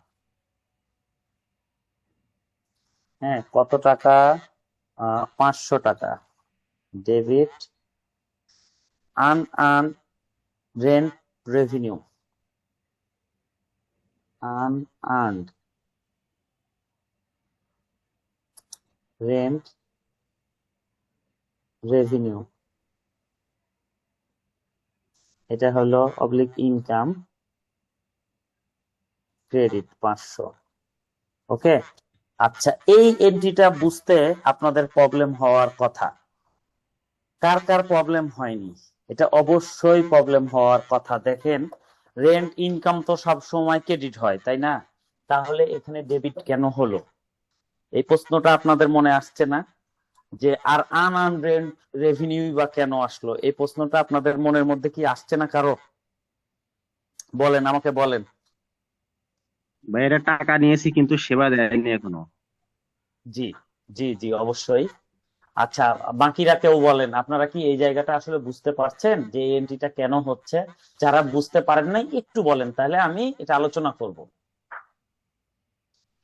হ্যাঁ, কত টাকা? 500 টাকা debit, unearned rent revenue, unearned rent revenue, এটা হলো অবলিক ইনকাম ক্রেডিট 500। ওকে, আচ্ছা, এই এন্ট্রিটা বুঝতে আপনাদের প্রবলেম হওয়ার কথা। কার কার প্রবলেম হয়নি? এটা অবশ্যই প্রবলেম হওয়ার কথা। দেখেন, রেন্ট ইনকাম তো সব সময় ক্রেডিট হয়, তাই না? তাহলে এখানে ডেবিট কেন হলো? এই প্রশ্নটা আপনাদের মনে আসছে না? যে আর আনআর্ন রেন্ট রেভিনিউ বা কেন আসলো? এই প্রশ্নটা আপনাদের মনের মধ্যে কি আসছে না কারো? বলেন, আমাকে বলেন। ভাই এটা টাকা নিয়েছি কিন্তু সেবা দেয়নি এখনো। জি, জি, জি, অবশ্যই। আচ্ছা, বাকিরা কেউ বলেন, আপনারা কি এই জায়গাটা আসলে বুঝতে পারছেন যে এই এন্ট্রিটা কেন হচ্ছে? যারা বুঝতে পারেন নাই একটু বলেন, তাহলে আমি এটা আলোচনা করব।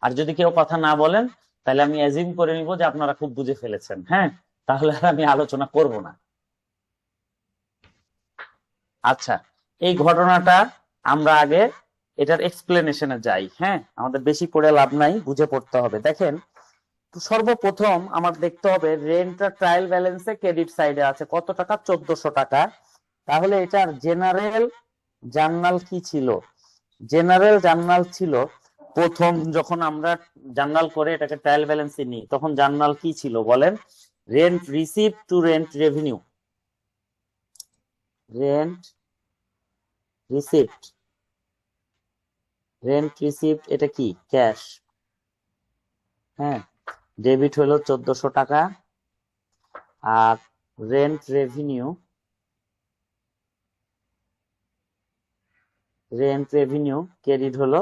আর যদি কেউ কথা না বলেন তাহলে আমি অ্যাজিউম করে নিব যে আপনারা খুব বুঝে ফেলেছেন, হ্যাঁ, তাহলে আর আমি আলোচনা করব না। আচ্ছা, এই ঘটনাটা আমরা আগে এটার এক্সপ্লেনেশনে যাই। হ্যাঁ, আমাদের বেশি পড়ে লাভ নাই, বুঝে পড়তে হবে। দেখেন, তো সর্বপ্রথম আমার দেখতে হবে রেন্টটা ট্রায়াল ব্যালেন্সে ক্রেডিট সাইডে আছে কত টাকা? 1400 টাকা। তাহলে এটার জেনারেল জার্নাল কি ছিল? জেনারেল জার্নাল ছিল, প্রথম যখন আমরা জার্নাল করে এটাকে ট্রায়াল ব্যালেন্সে নিই তখন জার্নাল কি ছিল বলেন? Rent receive to rent revenue, rent receipt, rent receipt এটা কি? ক্যাশ। হ্যাঁ, ডেবিট হলো 1400 টাকা, আর rent revenue, rent revenue credit হলো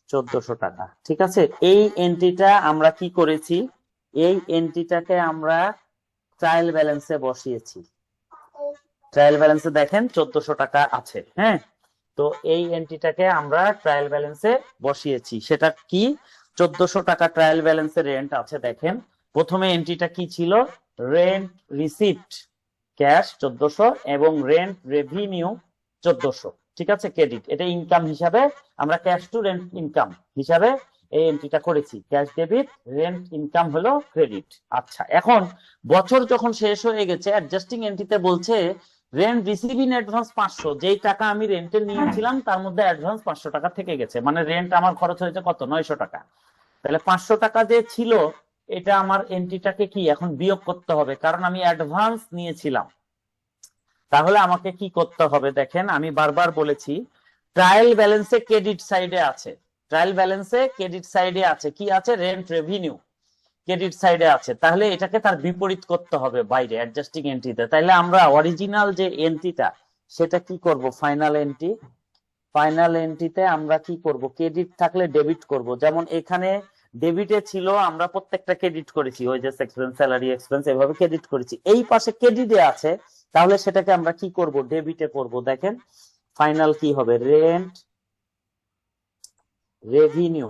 1400 টাকা। ঠিক আছে, এই এন্ট্রিটা আমরা কি করেছি? এই এন্ট্রিটাকে আমরা ট্রায়াল ব্যালেন্সে বসিয়েছি। ট্রায়াল ব্যালেন্সে দেখেন 1400 টাকা আছে। হ্যাঁ, তো এই এন্ট্রিটাকে আমরা ট্রায়াল ব্যালেন্সে বসিয়েছি। সেটা কি? 1400 টাকা ট্রায়াল ব্যালেন্সে রেন্ট আছে। দেখেন, প্রথমে এন্ট্রিটা কি ছিল? রেন্ট রিসিপ্ট ক্যাশ 1400 এবং রেন্ট রেভিনিউ 1400। ঠিক আছে, ক্রেডিট, এটা ইনকাম হিসাবে আমরা ক্যাশ টু রেন্ট ইনকাম হিসাবে এই এন্ট্রিটা করেছি। ক্যাশ ডেবিট, রেন্ট ইনকাম হলো ক্রেডিট। আচ্ছা, এখন বছর যখন শেষ হয়ে গেছে, অ্যাডজাস্টিং এন্ট্রিতে বলছে রেন্ট রিসিভ ইন অ্যাডভান্স 500। যেই টাকা আমি রেন্টে নিয়েছিলাম তার মধ্যে অ্যাডভান্স 500 টাকা থেকে গেছে, মানে রেন্ট আমার খরচ হয়েছে কত? 900 টাকা। তাহলে 500 টাকা যে ছিল এটা আমার এন্ট্রিটাকে কি এখন বিয়োগ করতে হবে, কারণ আমি অ্যাডভান্স নিয়েছিলাম। তাহলে আমাকে কি করতে হবে দেখেন, আমি বারবার বলেছি ট্রায়াল ব্যালেন্সে ক্রেডিট সাইডে আছে, ট্রায়াল ব্যালেন্সে ক্রেডিট সাইডে আছে কি আছে, রেন্ট রেভিনিউ ক্রেডিট সাইডে আছে। তাহলে এটাকে তার বিপরীত করতে হবে বাইরে অ্যাডজাস্টিং এন্ট্রিতে। তাহলে আমরা অরিজিনাল যে এন্ট্রিটা সেটা কি করব, ফাইনাল এন্ট্রি, ফাইনাল এন্ট্রিতে আমরা কি করব, ক্রেডিট থাকলে ডেবিট করব। যেমন এখানে ডেবিটে ছিল, আমরা প্রত্যেকটা ক্রেডিট করেছি, ওয়েজেস এক্সপেন্স স্যালারি এক্সপেন্স এভাবে ক্রেডিট করেছি। এই পাশে ক্রেডিটে আছে, তাহলে সেটাকে আমরা কি করব, ডেবিটে করব। দেখেন ফাইনাল কি হবে, রেন্ট রেভিনিউ।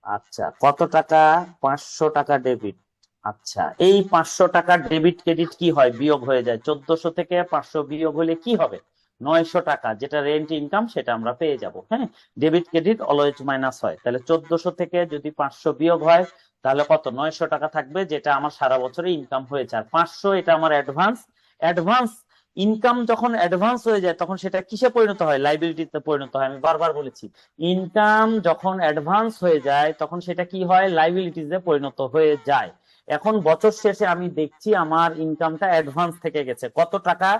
আচ্ছা কত টাকা, 500 টাকা ডেবিট। আচ্ছা এই 500 টাকা ডেবিট ক্রেডিট কি হয়, বিয়োগ হয়ে যায়। 1400 থেকে 500 বিয়োগ হলে কি হবে, 900 টাকা, যেটা রেন্ট ইনকাম সেটা আমরা পেয়ে যাব। হ্যাঁ, ডেবিট ক্রেডিট অলওয়েজ মাইনাস হয়। তাহলে 1400 থেকে যদি 500 বিয়োগ হয় তাহলে কত, 900 টাকা থাকবে, যেটা আমার সারা বছরে ইনকাম হয়েছে। আর 500 এটা আমার অ্যাডভান্স। অ্যাডভান্স ইনকাম যখন অ্যাডভান্স হয়ে যায় তখন সেটা কিসে পরিণত হয়, লাইবিলিটিতে পরিণত হয়। আমি বারবার বলেছি ইনকাম যখন অ্যাডভান্স হয়ে যায় তখন সেটা কি হয়, লাইবিলিটিসে পরিণত হয়ে যায়। এখন বছর শেষে আমি দেখছি আমার ইনকামটা অ্যাডভান্স থেকে গেছে কত টাকা,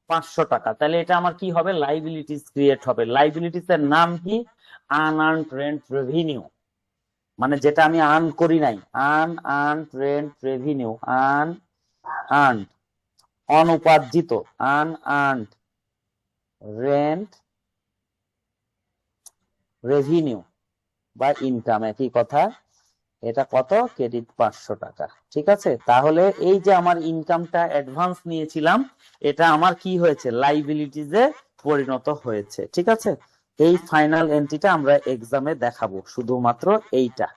500 টাকা। তাহলে এটা আমার কি হবে, লাইবিলিটিস ক্রিয়েট হবে। লাইবিলিটিস এর নাম কি, আনআর্নড রেন্ট রেভিনিউ, মানে যেটা আমি আর্ন করি নাই, আনআর্নড রেন্ট রেভিনিউ, আনআর্নড অনুপার্জিত, আনআর্নড রেন্ট রেভিনিউ বা ইনকাম একই কথা। এটা কত, ক্রেডিট 500 টাকা। ঠিক আছে, তাহলে এই যে আমার ইনকামটা অ্যাডভান্স নিয়েছিলাম এটা আমার কি হয়েছে, লাইবিলিটিজে পরিণত হয়েছে। ঠিক আছে, এই ফাইনাল এন্ট্রিটা আমরা এক্সামে দেখাবো, শুধুমাত্র এইটা।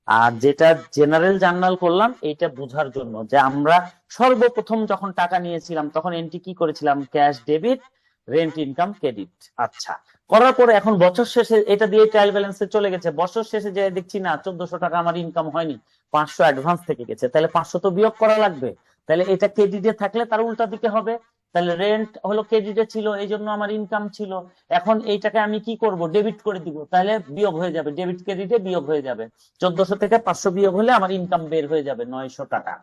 আর যেটা জেনারেল জার্নাল করলাম এইটা বোঝার জন্য যে আমরা সর্বপ্রথম যখন টাকা নিয়েছিলাম তখন এন্ট্রি কি করেছিলাম, cash debit, rent income credit. আচ্ছা করার পরে এখন বছর শেষে এটা দিয়ে ট্রায়াল ব্যালেন্সে চলে গেছে, বছর শেষে যে দেখছি না 1400 টাকা আমার ইনকাম হয়নি, 500 অ্যাডভান্স থেকে গেছে, তাহলে 500 তো বিয়োগ করা লাগবে। তাহলে এটা ক্রেডিটে থাকলে তার উল্টা দিকে হবে। তাহলে রেন্ট হলো ক্রেডিটে ছিল, এই জন্য আমার ইনকাম ছিল। এখন এইটাকে আমি কি করব, ডেবিট করে দিব, তাহলে বিয়োগ হয়ে যাবে, ডেবিট ক্রেডিটে বিয়োগ হয়ে যাবে। 1400 থেকে 500 বিয়োগ হলে আমার ইনকাম বের হয়ে যাবে 900 টাকা।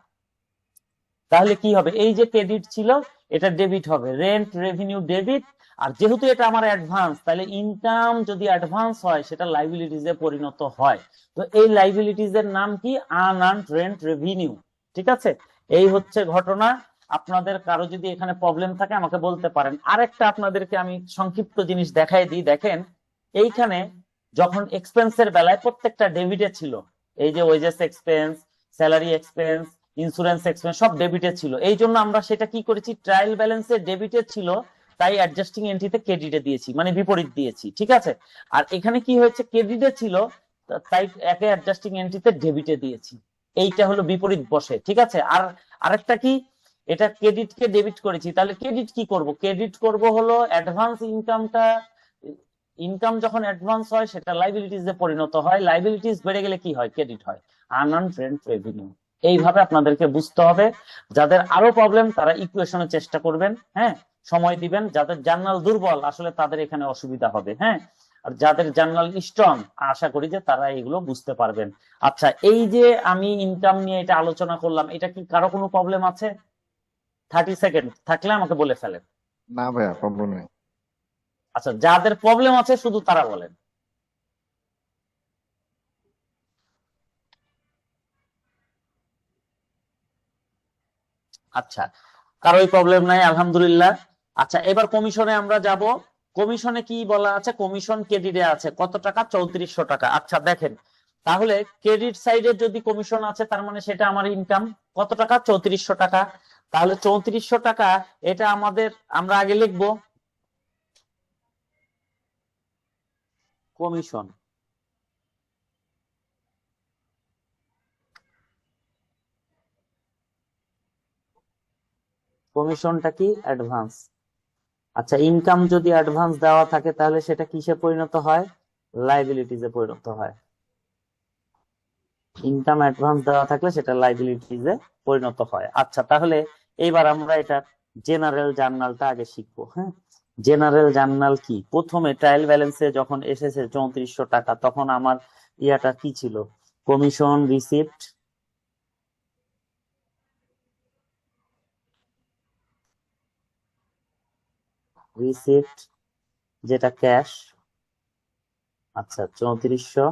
তাহলে কি হবে, এই যে ক্রেডিট ছিল এটা ডেবিট হবে, রেন্ট রেভিনিউ ডেবিট। আর যেহেতু এটা আমার অ্যাডভান্স, তাহলে ইনকাম যদি অ্যাডভান্স হয় সেটা লাইবিলিটিজে পরিণত হয়। তো এই লাইবিলিটিজ এর নাম কি, আনআর্নড রেন্ট রেভিনিউ। ঠিক আছে, এই হচ্ছে ঘটনা। আপনাদের কারো যদি এখানে প্রবলেম থাকে আমাকে বলতে পারেন। আরেকটা আপনাদেরকে আমি সংক্ষিপ্ত জিনিস দেখাই দিই। দেখেন এইখানে যখন এক্সপেন্সের বেলায় প্রত্যেকটা ডেবিটে ছিল, এই যে wages expense, salary expense, insurance expense সব ডেবিটে ছিল, এই জন্য আমরা সেটা কি করেছি, ট্রায়াল ব্যালেন্সে ডেবিটে ছিল তাই অ্যাডজাস্টিং এন্ট্রিতে ক্রেডিটে দিয়েছি, মানে বিপরীত দিয়েছি। ঠিক আছে, আর এখানে কি হয়েছে, ক্রেডিটে ছিল তাই একে অ্যাডজাস্টিং এন্ট্রিতে ডেবিটে দিয়েছি। এইটা হলো বিপরীত বসে। ঠিক আছে, আর আরেকটা কি, এটা ক্রেডিট কে ডেবিট করেছি, তাহলে ক্রেডিট কি করব, ক্রেডিট করব হলো অ্যাডভান্স ইনকামটা। ইনকাম যখন অ্যাডভান্স হয় সেটা লাইবিলিটিজে পরিণত হয়, লাইবিলিটিস বেড়ে গেলে কি হয়, ক্রেডিট হয়, আনআর্নড রেন্ট রেভিনিউ। এইভাবে আপনাদেরকে বুঝতে হবে। যাদের আরো প্রবলেম তারা ইকুয়েশনের চেষ্টা করবেন, হ্যাঁ, সময় দিবেন। যাদের জার্নাল দুর্বল আসলে তাদের এখানে অসুবিধা হবে, হ্যাঁ। আর যাদের জার্নাল স্ট্রং আশা করি যে তারা এগুলো বুঝতে পারবেন। আচ্ছা এই যে আমি ইনকাম নিয়ে এটা আলোচনা করলাম, এটা কি কারো কোনো প্রবলেম আছে, 30 সেকেন্ড থাকলে আমাকে বলে ফেলেন। না ভাইয়া, প্রবলেম নেই। আচ্ছা যাদের প্রবলেম আছে শুধু তারা বলেন। আচ্ছা কারোই প্রবলেম নাই, আলহামদুলিল্লাহ। আচ্ছা এবার কমিশনে আমরা যাব। কমিশনে কি বলা আছে, কমিশন ক্রেডিটে আছে কত টাকা, 3400 টাকা। আচ্ছা দেখেন তাহলে ক্রেডিট সাইডে যদি কমিশন আছে তার মানে সেটা আমার ইনকাম কত টাকা, 3400 টাকা। তাহলে 3400 টাকা এটা আমাদের, আমরা আগে লিখবো কমিশন, কমিশনটা কি, অ্যাডভান্স। আচ্ছা ইনকাম যদি অ্যাডভান্স দেওয়া থাকে তাহলে সেটা কিসে পরিণত হয়, লাইবিলিটিজে পরিণত হয়। ইনকাম অ্যাডভান্স দেওয়া থাকলে সেটা লাইবিলিটিজে পরিণত হয়। আচ্ছা তাহলে এইবার আমরা এটা জেনারেল জার্নালটা আগে শিখবো। হ্যাঁ, জেনারেল জার্নাল কি, প্রথমে ট্রায়াল ব্যালেন্সে যখন এসেছে 3400 টাকা তখন আমার ইয়াটা কি ছিল, কমিশন রিসিপ্ট রিসিপ্ট যেটা ক্যাশ, আচ্ছা 3400।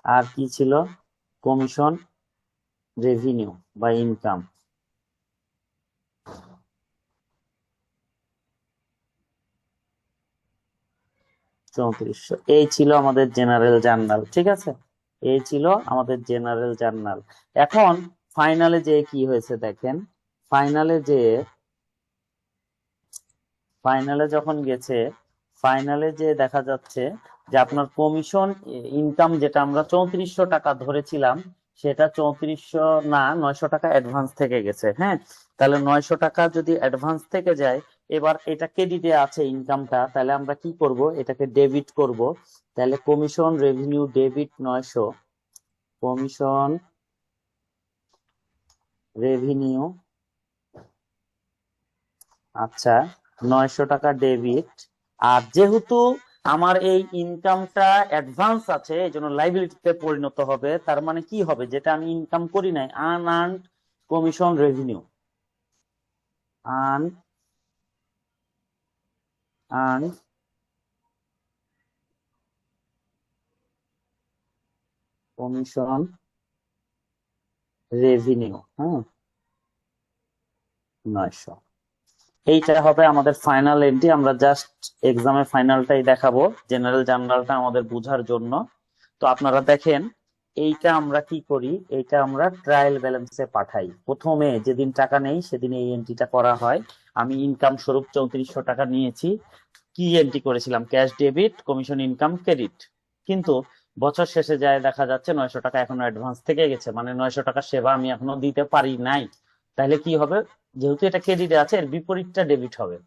আর কি ছিল? কমিশন রেভিনিউ বা ইনকাম, 3400। এই ছিল আমাদের জেনারেল জার্নাল, ঠিক আছে? এই ছিল আমাদের জেনারেল জার্নাল। এখন ফাইনালে যে কি হয়েছে দেখেন, ফাইনালে যে ফাইনালে যখন গেছে, ফাইনালে যে দেখা যাচ্ছে যে আপনার কমিশন ইনকাম যেটা আমরা 3400 টাকা ধরেছিলাম, সেটা 3400 না, 900 টাকা অ্যাডভান্স থেকে গেছে। হ্যাঁ, তাহলে 900 টাকা যদি অ্যাডভান্স থেকে যায়, এবার এটা ক্রেডিটে আছে ইনকামটা, তাহলে আমরা কি করব, এটাকে ডেবিট করব। তাহলে commission revenue debit 900, commission revenue, আচ্ছা 900 টাকা ডেবিট। আর যেহেতু আমার এই ইনকামটা অ্যাডভান্স আছে, এই জন্য লাইবিলিটিতে পরিণত হবে। তার মানে কি হবে, যেটা আমি ইনকাম করি নাই, আনআর্নড কমিশন রেভিনিউ, আন আর্ন কমিশন রেভিনিউ, হ্যাঁ 900। এইটা হবে আমাদের ফাইনাল এন্ট্রি। আমরা জাস্ট এক্সামে ফাইনালটাই দেখাবো, জেনারেল জার্নালটা আমাদের বোঝার জন্য। তো আপনারা দেখেন, এইটা আমরা কি করি, এইটা আমরা ট্রায়াল ব্যালেন্সে পাঠাই। প্রথমে যেদিন টাকা নেই সেদিন এই এন্ট্রিটা করা হয়। আমি ইনকাম স্বরূপ 3400 টাকা নিয়েছি, কি এন্ট্রি করেছিলাম, cash debit, commission income credit. কিন্তু বছর শেষে যায় দেখা যাচ্ছে 900 টাকা এখনো অ্যাডভান্স থেকে গেছে, মানে 900 টাকা সেবা আমি এখনো দিতে পারি নাই। তাহলে কি হবে, যেহেতু এটা ক্রেডিটে আছে, এর বিপরীতটা ডেবিট হবে।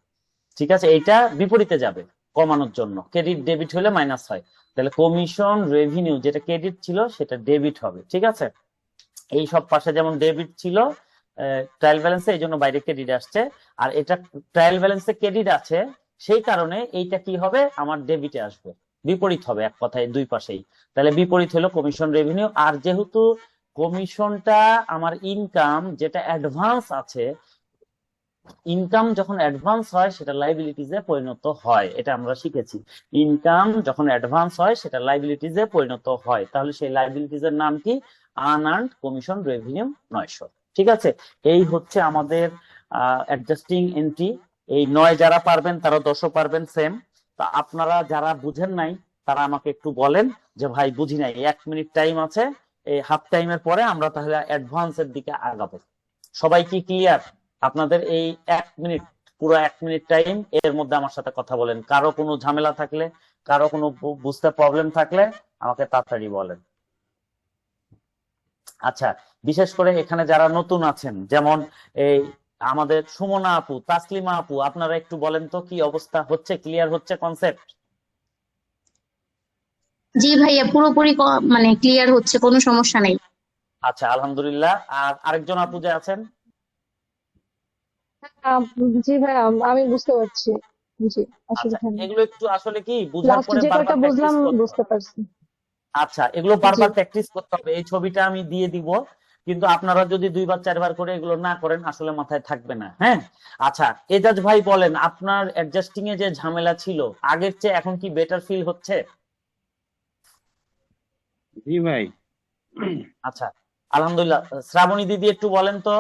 ঠিক আছে, এইটা বিপরীতে যাবে কমানোর জন্য, ক্রেডিট ডেবিট হলে মাইনাস হয়। তাহলে কমিশন রেভিনিউ যেটা ক্রেডিট ছিল সেটা ডেবিট হবে, ঠিক আছে? এই সব পাশে যেমন ডেবিট ছিল ট্রায়াল ব্যালেন্সে, এই জন্য বাইরে ক্রেডিট আসছে। আর এটা ট্রায়াল ব্যালেন্সে ক্রেডিট আছে, সেই কারণে এইটা কি হবে, আমার ডেবিটে আসবে। বিপরীত হবে এক কথায় দুই পাশেই। তাহলে বিপরীত হলো কমিশন রেভিনিউ। আর যেহেতু কমিশনটা আমার ইনকাম যেটা অ্যাডভান্স আছে, ইনকাম যখন অ্যাডভান্স হয় সেটা লাইবিলিটিজে পরিণত হয়, এটা আমরা শিখেছি। ইনকাম যখন অ্যাডভান্স হয় সেটা লাইবিলিটিজে পরিণত হয়, তাহলে সেই লাইবিলিটিজের নাম কি, আনআর্নড কমিশন রেভিনিউ 900। ঠিক আছে, এই হচ্ছে আমাদের অ্যাডজাস্টিং এন্ট্রি। এই 9 যারা পারবেন তারা 10ও পারবেন সেম। তা আপনারা যারা বুঝেন নাই তারা আমাকে একটু বলেন যে ভাই বুঝি নাই, 1 মিনিট টাইম আছে, এই হাফ টাইমের পরে আমরা তাহলে অ্যাডভান্সের দিকে আগাবো। সবাই কি ক্লিয়ার? আপনাদের এই 1 মিনিট, পুরো 1 মিনিট টাইম, এর মধ্যে আমার সাথে কথা বলেন। কারো কোনো ঝামেলা থাকলে, কারো কোনো বুঝতে প্রবলেম থাকলে আমাকে তাড়াতাড়ি বলেন। আচ্ছা, বিশেষ করে এখানে যারা নতুন আছেন, যেমন এই আমাদের সুমনা আপু, তাসলিমা আপু, আপনারা একটু বলেন তো কি অবস্থা, হচ্ছে ক্লিয়ার হচ্ছে কনসেপ্ট? জি ভাইয়া, পুরোপুরি মানে ক্লিয়ার হচ্ছে, কোনো সমস্যা নেই। আচ্ছা আলহামদুলিল্লাহ। আর আরেকজন আপু যে আছেন, আম, জি ভাই, আমি বুঝতে পারছি। জি, আচ্ছা অসুবিধা নেই। এগুলো একটু আসলে কি বুঝার লাস্ট পরে যে কয়টা বারবার প্র্যাকটিস বুঝলাম করতে বুঝতে হবে। পারছি। আচ্ছা, এগুলো জি। বারবার প্র্যাকটিস করতে হবে। এই ছবিটা আমি দিয়ে দিব, কিন্তু আপনারা যদি 2 বার 4 বার করে এগুলো না করেন আসলে মাথায় থাকবে না। হ্যাঁ, আচ্ছা এজাজ ভাই বলেন, আপনার অ্যাডজাস্টিং এ যে ঝামেলা ছিল, আগের চেয়ে এখন কি বেটার ফিল হচ্ছে? জি ভাই। আচ্ছা আলহামদুলিল্লাহ। শ্রাবণী দিদি একটু বলেন তো।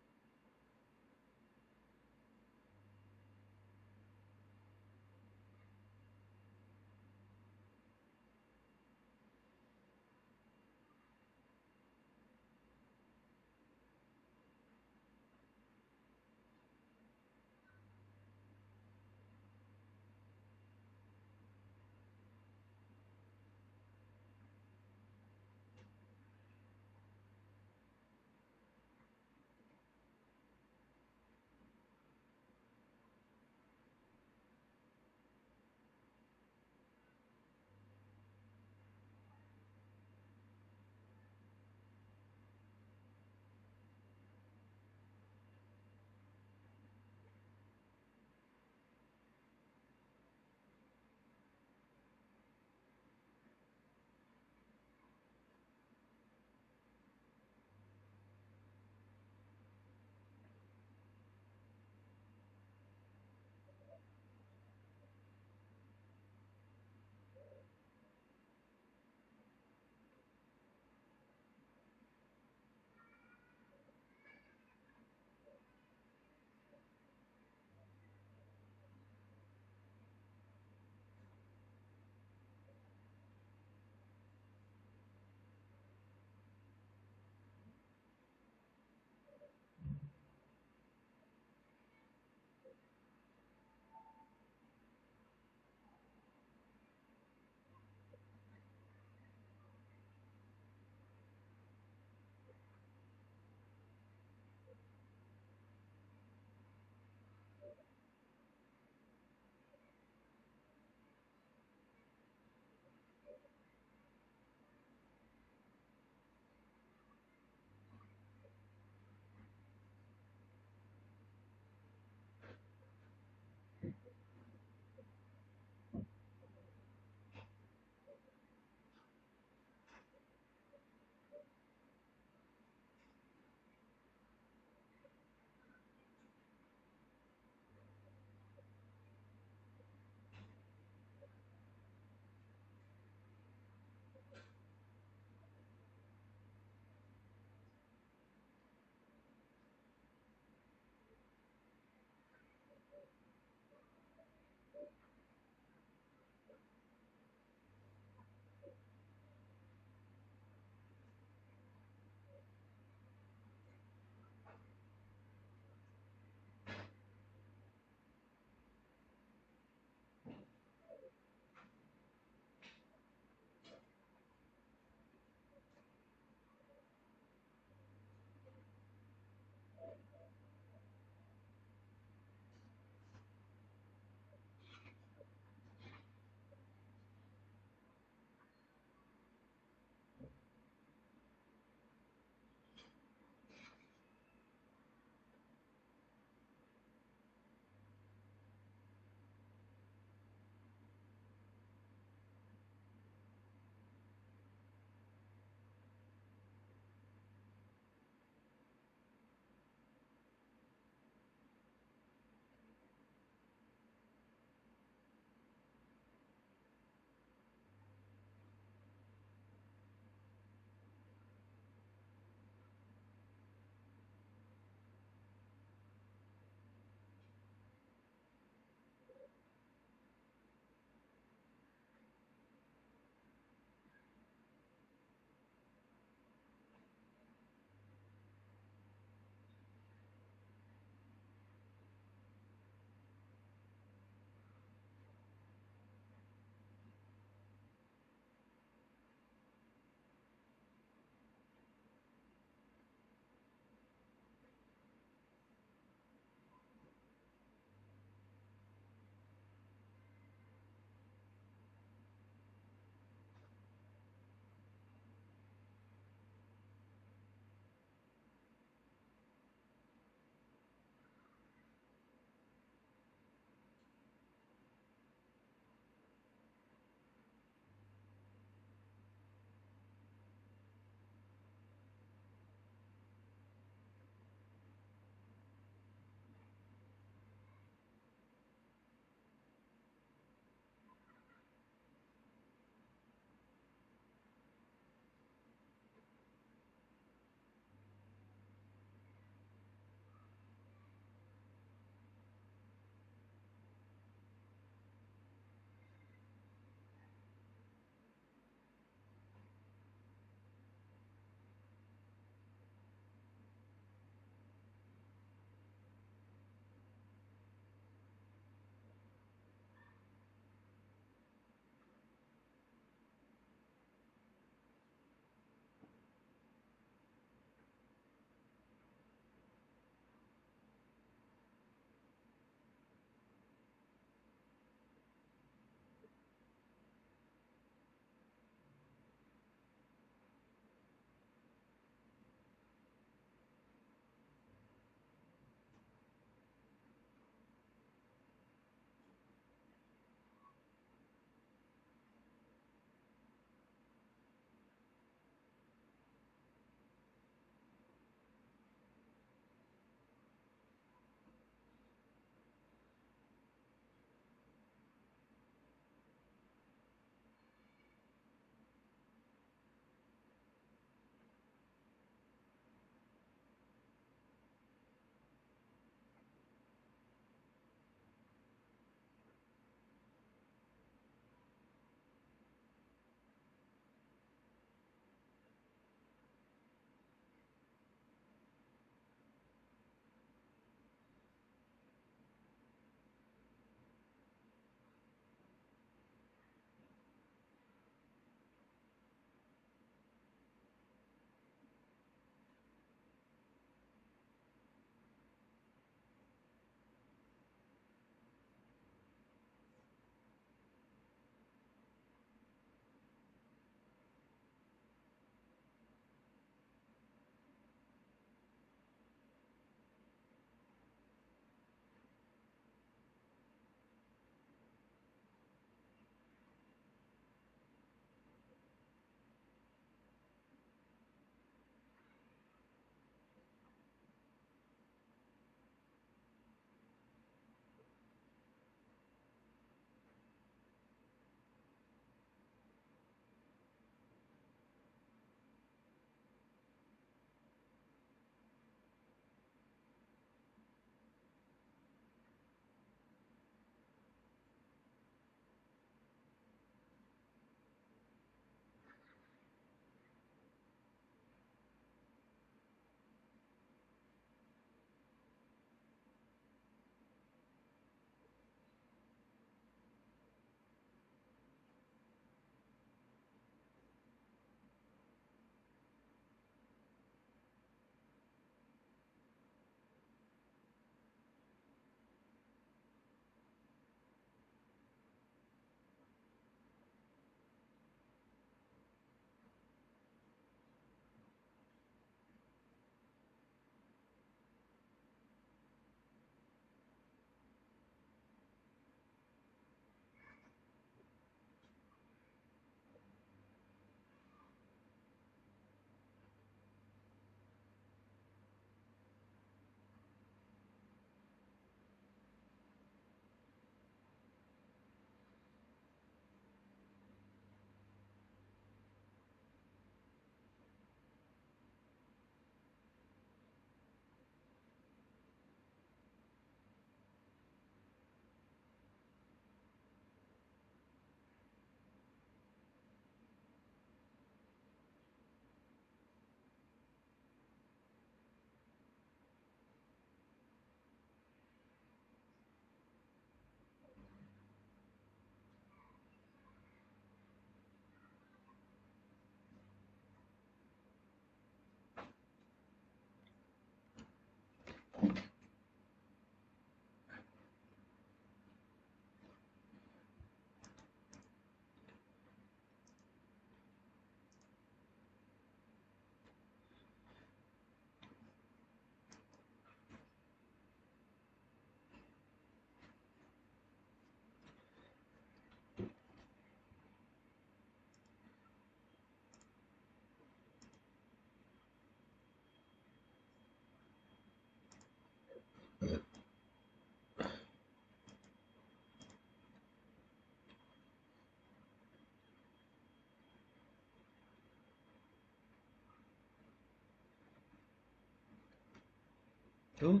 Two.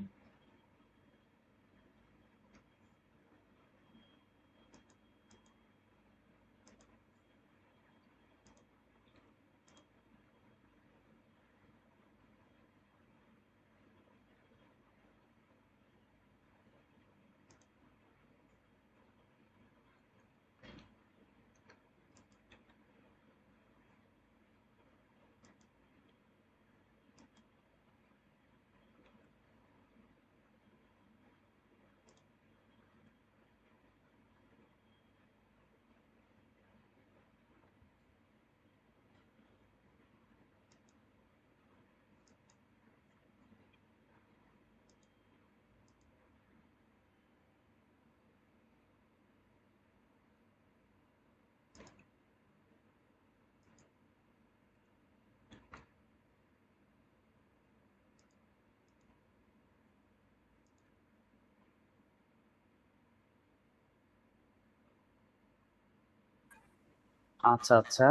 আচ্ছা আচ্ছা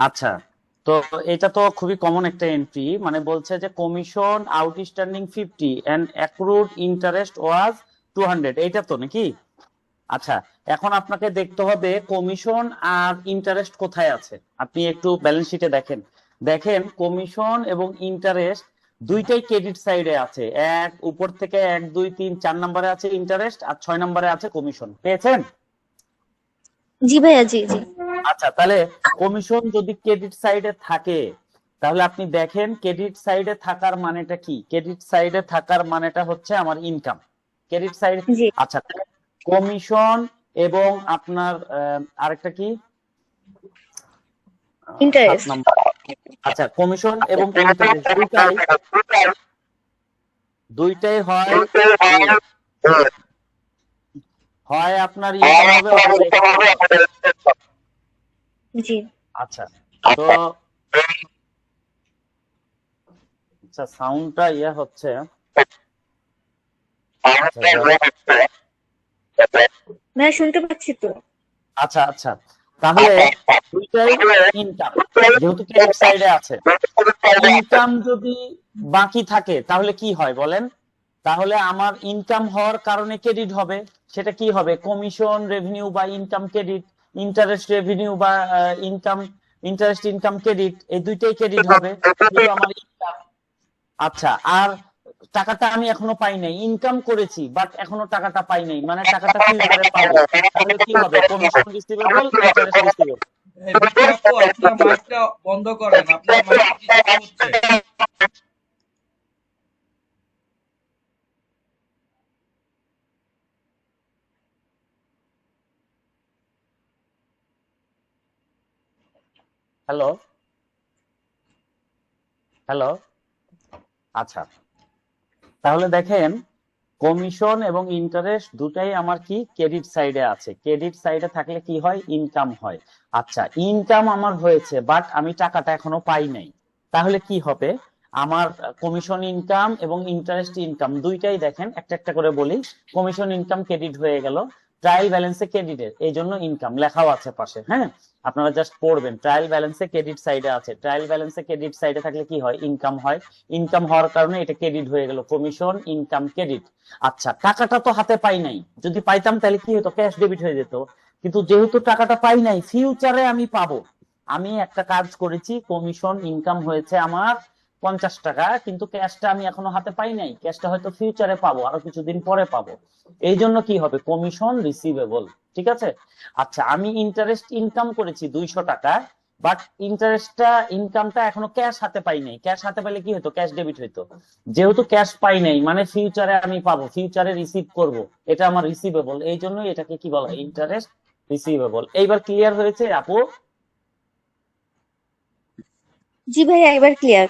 আচ্ছা। তো এটা তো খুবই কমন একটা এন্ট্রি, মানে বলছে যে commission outstanding 50 and accrued interest was 200, এইটা তো নাকি? আচ্ছা, এখন আপনাকে দেখতে হবে কমিশন আর ইন্টারেস্ট কোথায় আছে। আপনি একটু ব্যালেন্স শিটে দেখেন, দেখেন কমিশন এবং ইন্টারেস্ট দুইটাই ক্রেডিট সাইডে আছে। এক উপর থেকে 1 2 3 4 নম্বরে আছে ইন্টারেস্ট, আর 6 নম্বরে আছে কমিশন। পেয়েছেন? জি ভাইয়া, জি জি। আচ্ছা, তাহলে কমিশন যদি ক্রেডিট সাইডে থাকে, তাহলে আপনি দেখেন ক্রেডিট সাইডে থাকার মানেটা কি। ক্রেডিট সাইডে থাকার মানেটা হচ্ছে আমার ইনকাম, ক্রেডিট সাইড। জি। আচ্ছা, কমিশন এবং আপনার আরেকটা কি, 7 ইন্টারেস্ট। নম্বর। আচ্ছা, কমিশন এবং ইন্টারেস্ট দুইটাই হয় হয় আপনার ইনকাম হবে অথবা expense হবে। জি। আচ্ছা, তো আচ্ছা সাউন্ডটা হচ্ছে। আচ্ছা ভাইয়া শুনতে পাচ্ছি তো। আচ্ছা আচ্ছা, তাহলে দুইটাই ইনকাম, যেহেতু ক্রেডিট সাইডে আছে। ইনকাম যদি বাকি থাকে তাহলে কি হয় বলেন? তাহলে আমার ইনকাম হওয়ার কারণে ক্রেডিট হবে, সেটা কি হবে? কমিশন রেভিনিউ বা ইনকাম ক্রেডিট, ইন্টারেস্ট রেভিনিউ বা ইনকাম, ইন্টারেস্ট ইনকাম ক্রেডিট, এই দুইটাই ক্রেডিট হবে, যেহেতু আমার ইনকাম। আচ্ছা, আর টাকাটা আমি এখনো পাই নাই, ইনকাম করেছি বাট এখনো টাকাটা পাই নাই, মানে টাকাটা ফিউচারে পাবো, তাহলে কি হবে? Commission receivable, interest receivable. Bithi আপু, আপনার মাইকটা বন্ধ করেন, আপনার মাইকে কিছু হচ্ছে। Hello hello. আচ্ছা, তাহলে দেখেন কমিশন এবং ইন্টারেস্ট দুটাই আমার কি ক্রেডিট সাইডে আছে। ক্রেডিট সাইডে থাকলে কি হয়? ইনকাম হয়। আচ্ছা, ইনকাম আমার হয়েছে বাট আমি টাকাটা এখনো পাই নাই, তাহলে কি হবে? আমার কমিশন ইনকাম এবং ইন্টারেস্ট ইনকাম দুইটাই দেখেন, একটা একটা করে বলি। কমিশন ইনকাম ক্রেডিট হয়ে গেল, ট্রায়াল ব্যালেন্সে ক্রেডিটের, এই জন্য ইনকাম লেখাও আছে পাশে। হ্যাঁ, আপনারা জাস্ট পড়বেন ট্রায়াল ব্যালেন্সে ক্রেডিট সাইডে আছে। ট্রায়াল ব্যালেন্সে ক্রেডিট সাইডে থাকলে কি হয়? ইনকাম হয়। ইনকাম হওয়ার কারণে এটা ক্রেডিট হয়ে গেল, কমিশন ইনকাম ক্রেডিট। আচ্ছা, টাকাটা তো হাতে পাই নাই, যদি পাইতাম তাহলে কি হতো? ক্যাশ ডেবিট হয়ে যেত। কিন্তু যেহেতু টাকাটা পাই নাই, ফিউচারে আমি পাবো। আমি একটা কাজ করেছি, কমিশন ইনকাম হয়েছে আমার 50 টাকা, কিন্তু ক্যাশটা আমি এখনো হাতে পাই নাই, ক্যাশটা হয়তো ফিউচারে পাবো, আরো কিছুদিন পরে পাবো। এই জন্য কি হবে? Commission receivable. ঠিক আছে। আচ্ছা, আমি ইন্টারেস্ট ইনকাম করেছি 200 টাকা, বাট ইন্টারেস্টটা ইনকামটা এখনো ক্যাশ হাতে পাই নাই। ক্যাশ হাতে পাইলে কি হতো? ক্যাশ ডেবিট হইতো। যেহেতু ক্যাশ পাই নাই, মানে ফিউচারে আমি পাবো, ফিউচারে রিসিভ করব, এটা আমার রিসিভেবল। এই জন্যই এটাকে কি বলা হয়? Interest receivable. এইবার ক্লিয়ার হয়েছে আপু? জি ভাইয়া, এবার ক্লিয়ার।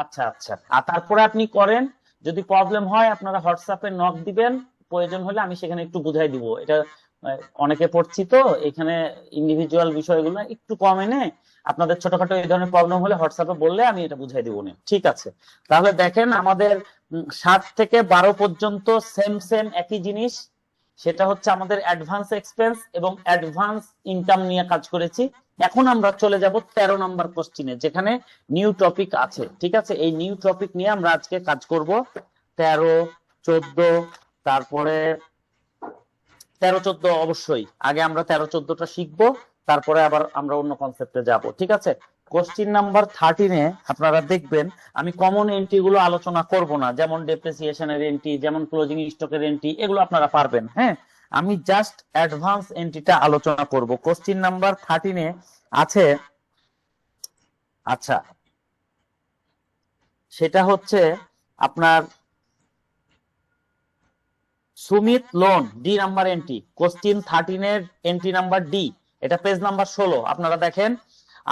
আচ্ছা আচ্ছা, আর তারপরে আপনি করেন, যদি প্রবলেম হয় আপনারা হোয়াটসঅ্যাপে নক দিবেন, প্রয়োজন হলে আমি সেখানে একটু বুঝাই দিব। এটা অনেকে পড়ছি তো এখানে, ইন্ডিভিজুয়াল বিষয়গুলো একটু কম এনে আপনাদের ছোটখাটো এই ধরনের প্রবলেম হলে হোয়াটসঅ্যাপে বললে আমি এটা বুঝাই দিব না। ঠিক আছে, তাহলে দেখেন আমাদের 7 থেকে 12 পর্যন্ত সেম সেম একই জিনিস, সেটা হচ্ছে আমাদের অ্যাডভান্স এক্সপেন্স এবং অ্যাডভান্স ইনকাম নিয়ে কাজ করেছি। এখন আমরা চলে যাব 13 নম্বর কোশ্চিনে, যেখানে নিউ টপিক আছে। ঠিক আছে, এই নিউ টপিক নিয়ে আমরা আজকে কাজ করব। 13, 14, তারপরে 13, 14 অবশ্যই আগে আমরা 13, 14টা শিখবো, তারপরে আবার আমরা অন্য কনসেপ্টে যাব, ঠিক আছে। কোশ্চিন নাম্বার 13-এ আপনারা দেখবেন আমি কমন এন্ট্রি গুলো আলোচনা করব না, যেমন ডেপ্রিসিয়েশনের এন্ট্রি, যেমন ক্লোজিং স্টকের এন্ট্রি, এগুলো আপনারা পারবেন। হ্যাঁ, আমি জাস্ট অ্যাডভান্স এন্ট্রিটা আলোচনা করব। কোশ্চিন নাম্বার 13-এ আছে, আচ্ছা, সেটা হচ্ছে আপনার Sumit loan D number entry, question 13-এর এন্ট্রি নাম্বার ডি, এটা পেজ নাম্বার 16। আপনারা দেখেন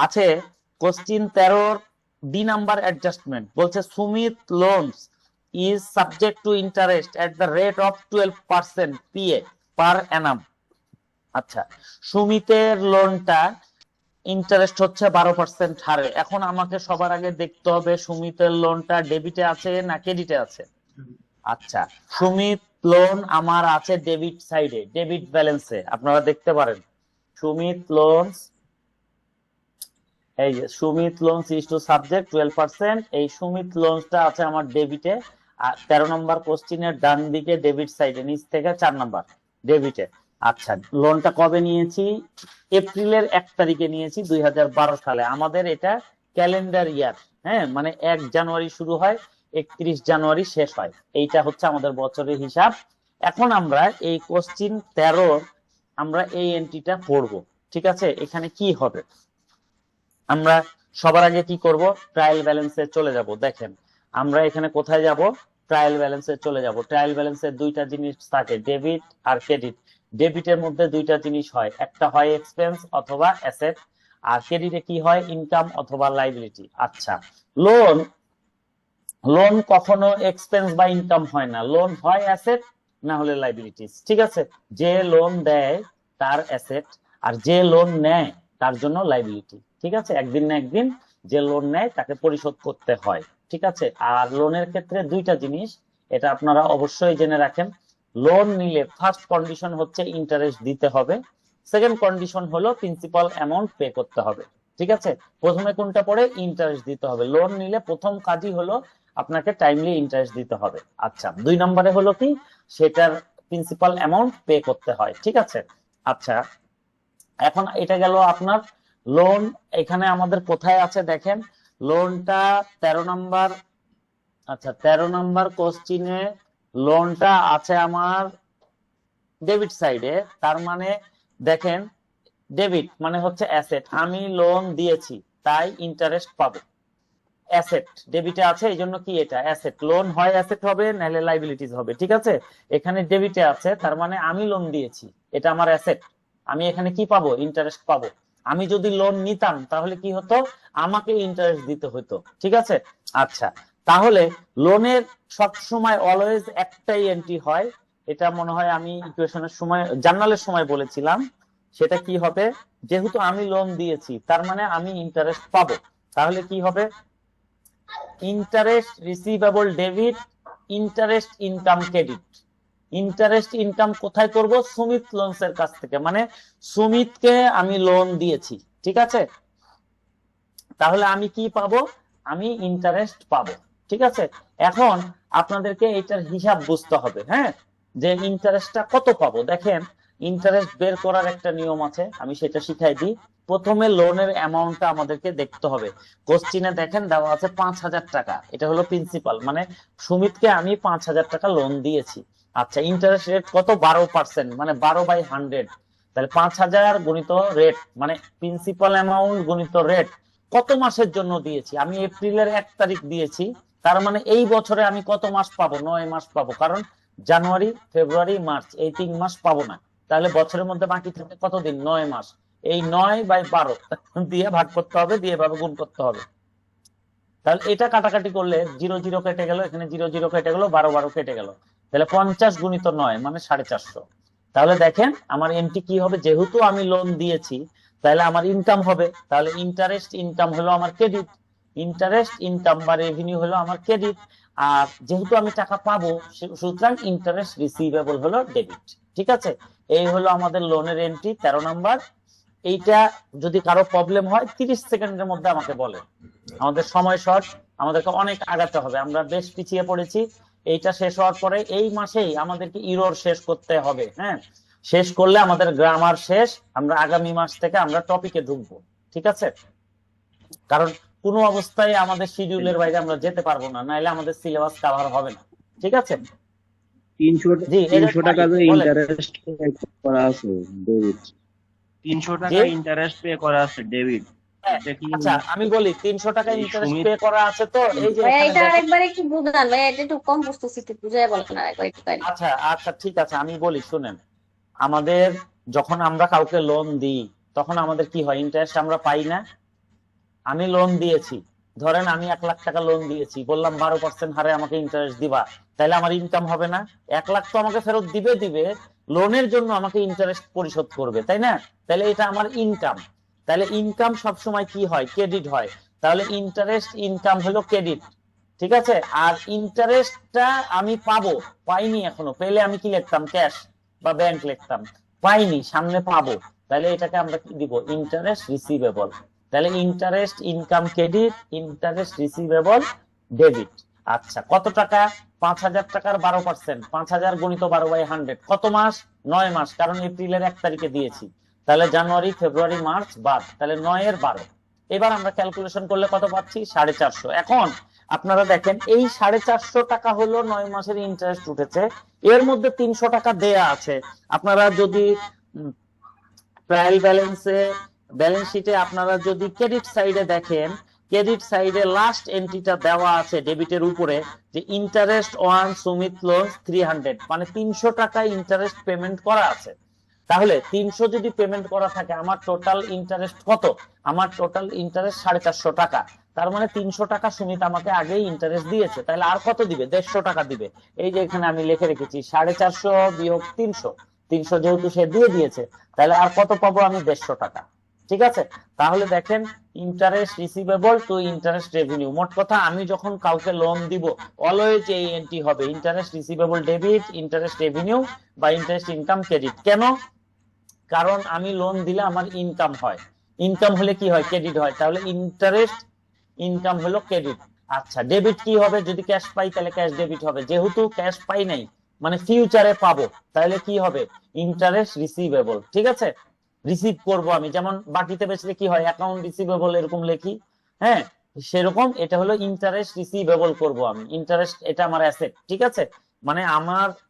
আছে কোশ্চিন 13-র ডি নাম্বার অ্যাডজাস্টমেন্ট, বলছে Sumit loans is subject to interest at the rate of 12% PA per annum. আচ্ছা, সুমিতের লোনটা ইন্টারেস্ট হচ্ছে 12% হারে। এখন আমাকে সবার আগে দেখতে হবে সুমিতের লোনটা ডেবিটে আছে না ক্রেডিটে আছে। আচ্ছা, সুমিত লোন আমার আছে ডেবিট সাইডে, ডেবিট ব্যালেন্সে, আপনারা দেখতে পারেন সুমিত লোনস, এই যে সুমিত লোনস ইজ টু সাবজেক্ট 12%, এই সুমিত লোনসটা আছে আমার ডেবিটে। আর 13 নম্বর কোশ্চিনের ডান দিকে ডেবিট সাইডে, নিচ থেকে 4 নাম্বার ডেবিটে। আচ্ছা, লোনটা কবে নিয়েছি? এপ্রিলের 1 তারিখে নিয়েছি 2012 সালে। আমাদের এটা ক্যালেন্ডার ইয়ার, হ্যাঁ, মানে 1 জানুয়ারি শুরু হয়, 31 জানুয়ারি শেষ হয়, এইটা হচ্ছে আমাদের বছরের হিসাব। এখন আমরা এই কোশ্চিন 13 আমরা এই এন্ট্রিটা পড়ব, ঠিক আছে। এখানে কি হবে, আমরা সবার আগে কি করব, ট্রায়াল ব্যালেন্সে চলে যাব। দেখেন আমরা এখানে কোথায় যাব, ট্রায়াল ব্যালেন্সে চলে যাব। ট্রায়াল ব্যালেন্সে দুইটা জিনিস থাকে, ডেবিট আর ক্রেডিট। ডেবিটের মধ্যে দুইটা জিনিস হয়, একটা হয় এক্সপেন্স অথবা অ্যাসেট, আর ক্রেডিটে কি হয়, ইনকাম অথবা লাইবিলিটি। আচ্ছা, লোন, লোন কখনো এক্সপেন্স বা ইনকাম হয় না, লোন হয় অ্যাসেট না হলে লাইবিলিটিস, ঠিক আছে। যে লোন দেয় তার অ্যাসেট, আর যে লোন নেয় তার জন্য লাইবিলিটি, ঠিক আছে। একদিন না একদিন যে লোন নেয় তাকে পরিশোধ করতে হয়, ঠিক আছে। আর লোনের ক্ষেত্রে দুইটা জিনিস, এটা আপনারা অবশ্যই জেনে রাখেন। লোন নিলে ফার্স্ট কন্ডিশন হচ্ছে ইন্টারেস্ট দিতে হবে, সেকেন্ড কন্ডিশন হলো প্রিন্সিপাল অ্যামাউন্ট পে করতে হবে, ঠিক আছে। প্রথমে কোনটা পড়ে, ইন্টারেস্ট দিতে হবে। লোন নিলে প্রথম কাজই হলো আপনাকে টাইমলি ইন্টারেস্ট দিতে হবে। আচ্ছা, 2 নম্বরে হলো কি, সেটার প্রিন্সিপাল অ্যামাউন্ট পে করতে হয়, ঠিক আছে। আচ্ছা, এখন এটা গেল আপনার লোন। এখানে আমাদের কোথায় আছে দেখেন, লোনটা 13 নাম্বার, আচ্ছা 13 নাম্বার কোশ্চিনে লোনটা আছে আমার ডেবিট সাইডে। তার মানে দেখেন, ডেবিট মানে হচ্ছে অ্যাসেট, আমি লোন দিয়েছি তাই ইন্টারেস্ট পাবো। অ্যাসেট ডেবিটে আছে, এই জন্য কি এটা অ্যাসেট। লোন হয় অ্যাসেট হবে, নাহলে লাইবিলিটিস হবে, ঠিক আছে। এখানে ডেবিটে আছে, তার মানে আমি লোন দিয়েছি, এটা আমার অ্যাসেট, আমি এখানে কি পাবো, ইন্টারেস্ট পাবো। আমি যদি লোন নিতাম তাহলে কি হতো, আমাকে ইন্টারেস্ট দিতে হতো, ঠিক আছে। আচ্ছা, তাহলে লোনের সব সময় অলওয়েজ একটাই এন্ট্রি হয়, এটা মনে হয় আমি ইকুয়েশনের সময়, জার্নালের সময় বলেছিলাম। সেটা কি হবে, যেহেতু আমি লোন দিয়েছি তার মানে আমি ইন্টারেস্ট পাবো, তাহলে কি হবে, interest receivable debit, interest income credit. Interest income কোথায় করব, সুমিত লোনস এর কাছ থেকে, মানে সুমিতকে আমি লোন দিয়েছি, ঠিক আছে। তাহলে আমি কি পাবো, আমি ইন্টারেস্ট পাবো, ঠিক আছে। এখন আপনাদেরকে এটার হিসাব বুঝতে হবে, হ্যাঁ, যে ইন্টারেস্টটা কত পাবো। দেখেন, ইন্টারেস্ট বের করার একটা নিয়ম আছে, আমি সেটা শিখাই দিই। প্রথমে লোনের অ্যামাউন্টটা আমাদেরকে দেখতে হবে। কোশ্চিনে দেখেন দেওয়া আছে 5,000 টাকা, এটা হলো প্রিন্সিপাল, মানে সুমিতকে আমি 5,000 টাকা লোন দিয়েছি। আচ্ছা, ইন্টারেস্ট রেট কত, 12%, মানে 12/100। তাহলে 5,000 গুণিত রেট, মানে প্রিন্সিপাল অ্যামাউন্ট গুণিত রেট। কত মাসের জন্য দিয়েছি, আমি এপ্রিলের 1 তারিখ দিয়েছি, তার মানে এই বছরে আমি কত মাস পাবো, 9 মাস পাবো, কারণ জানুয়ারি ফেব্রুয়ারি মার্চ এই 3 মাস পাবো না। তাহলে বছরের মধ্যে বাকি থাকে কতদিন, 9 মাস। এই 9/12 দিয়ে ভাগ করতে হবে, দিয়ে ভাবে গুণ করতে হবে। তাহলে এটা কাটাকাটি করলে 0 0 কেটে গেল, এখানে 0 0 কেটে গেল, 12 12 কেটে গেল, তাহলে 50 গুণিত 9 মানে 450। তাহলে দেখেন আমার এন্ট্রি কি হবে, যেহেতু আমি লোন দিয়েছি তাহলে আমার ইনকাম হবে, তাহলে ইন্টারেস্ট ইনকাম হলো আমার ক্রেডিট, ইন্টারেস্ট ইনকাম বা রেভিনিউ হলো আমার ক্রেডিট। আর যেহেতু আমি টাকা পাবো, সুতরাং ইন্টারেস্ট রিসিভেবল হলো ডেবিট, ঠিক আছে। এই হলো আমাদের লোনের এন্ট্রি 13 নাম্বার। এইটা যদি কারো প্রবলেম হয় 30 সেকেন্ডের মধ্যে আমাকে বলে, আমাদের সময় শর্ট, আমাদেরকে অনেক আগাতে হবে, আমরা বেশ পিছিয়ে পড়েছি। এইটা শেষ হওয়ার পরে এই মাসেই আমাদেরকে ইরর শেষ করতে হবে। হ্যাঁ, শেষ করলে আমাদের গ্রামার শেষ, আমরা আগামী মাস থেকে আমরা টপিকে ঢুকবো। ঠিক আছে, কারণ কোনো অবস্থায় আমাদের শিডিউলের বাইরে আমরা যেতে পারবো না, নাইলে আমাদের সিলেবাস কভার হবে না। ঠিক আছে, 300 জি 300 টাকা যে বলেন। ইন্টারেস্ট করা আছে ডেবিট, 300 টাকা জি? ইন্টারেস্ট পে করা আছে ডেবিট, হ্যাঁ, এটা কি আচ্ছা আমি বলি 300 টাকা এই ইন্টারেস্ট সুমিত পে করা আছে, তো এই যে ভাইয়া এখানে এটা দেখেন। আরেকবার একটু বুঝান ভাইয়া, এটা একটু কম বুঝতেছি, একটু বুঝাই বলেন আরেকবার একটু তাই। আচ্ছা আচ্ছা ঠিক আছে, আমি বলি শুনেন। আমাদের যখন আমরা কাউকে লোন দিই তখন আমাদের কি হয়, ইন্টারেস্ট আমরা পাই না। আমি লোন দিয়েছি, ধরেন আমি 1 লাখ টাকা লোন দিয়েছি, বললাম 12% হারে আমাকে ইন্টারেস্ট দিবা, তাহলে আমার ইনকাম হবে না? 1 লাখ তো আমাকে ফেরত দিবে দিবে, লোনের জন্য আমাকে ইন্টারেস্ট পরিশোধ করবে, তাই না? তাহলে এটা আমার ইনকাম। তাহলে ইনকাম সবসময় কি হয়, ক্রেডিট হয়। তাহলে ইন্টারেস্ট ইনকাম হলো ক্রেডিট। ঠিক আছে, আর ইন্টারেস্টটা আমি পাবো, পাইনি এখনো, পেলে আমি কি লিখতাম, ক্যাশ বা ব্যাংক লিখতাম। পাইনি, সামনে পাবো, তাহলে এটাকে আমরা কি দিব, ইন্টারেস্ট রিসিভেবল। তাহলে interest income credit, interest receivable debit. আচ্ছা কত টাকা, 5,000 টাকার 12%, 5,000 গুণিত 12/100, কত মাস, 9 মাস, কারণ এপ্রিলের 1 তারিখে দিয়েছি। তাহলে জানুয়ারি ফেব্রুয়ারি মার্চ বাদ, তাহলে 9/12। এবার আমরা ক্যালকুলেশন করলে কত পাচ্ছি, 450। এখন আপনারা দেখেন এই 450 টাকা হলো 9 মাসের ইন্টারেস্ট উঠেছে, এর মধ্যে 300 টাকা দেয়া আছে। আপনারা যদি ট্রায়াল ব্যালেন্সে, ব্যালেন্স শিটে আপনারা যদি ক্রেডিট সাইডে দেখেন, ক্রেডিট সাইডে লাস্ট এন্ট্রিটা দেওয়া আছে ডেবিটের উপরে, যে ইন্টারেস্ট অন সুমিত লোন 300, মানে 300 টাকা ইন্টারেস্ট পেমেন্ট করা আছে। তাহলে 300 যদি পেমেন্ট করা থাকে, আমার টোটাল ইন্টারেস্ট কত, আমার টোটাল ইন্টারেস্ট 450 টাকা। তার মানে 300 টাকা সুমিত আমাকে আগেই ইন্টারেস্ট দিয়েছে, তাহলে আর কত দিবে, 150 টাকা দিবে। এই যে এখানে আমি লিখে রেখেছি 450 বিয়োগ 300, 300 যেহেতু সে দিয়ে দিয়েছে, তাহলে আর কত পাবো আমি, 150 টাকা। ঠিক আছে, তাহলে দেখেন interest receivable to interest revenue. মোট কথা আমি যখন কাউকে লোন দিব অলওয়েজ এই এন্ট্রি হবে, interest receivable debit, interest revenue বা ইন্টারেস্ট ইনকাম ক্রেডিট। কেন, কারণ আমি লোন দিলে আমার ইনকাম হয়, ইনকাম হলে কি হয়, ক্রেডিট হয়, তাহলে ইন্টারেস্ট ইনকাম হলো ক্রেডিট। আচ্ছা ডেবিট কি হবে, যদি ক্যাশ পাই তাহলে ক্যাশ ডেবিট হবে, যেহেতু ক্যাশ পাই নাই মানে ফিউচারে পাবো, তাহলে কি হবে, ইন্টারেস্ট রিসিভেবল। ঠিক আছে, রিসিভ করব আমি, যেমন বাকিতে বেচলে কি হয়, অ্যাকাউন্ট রিসিভেবল এরকম লেখি। হ্যাঁ, সেরকম এটা হলো ইন্টারেস্ট রিসিভেবল করব আমি, ইন্টারেস্ট এটা আমার অ্যাসেট। ঠিক আছে, মানে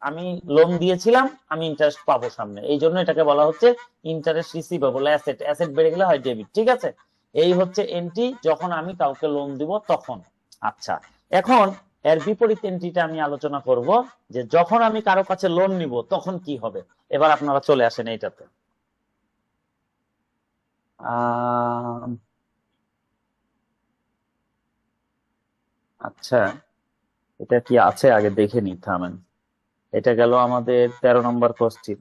আমি লোন দিয়েছিলাম, আমি ইন্টারেস্ট পাবো সামনে, এই জন্য এটাকে বলা হচ্ছে ইন্টারেস্ট রিসিভেবল অ্যাসেট। অ্যাসেট বেড়ে গেলে হয় ডেবিট। ঠিক আছে, এই হচ্ছে এন্ট্রি যখন আমি কাউকে লোন দিব তখন। আচ্ছা, এখন এর বিপরীত এন্ট্রিটা আমি আলোচনা করব, যে যখন আমি কারো কাছে লোন নিব তখন কি হবে। এবার আপনারা চলে আসেন এইটাতে। আচ্ছা এটা কি আছে আগে দেখে নি, থামেন। এটা গেল আমাদের 13 নম্বর কোশ্চিন।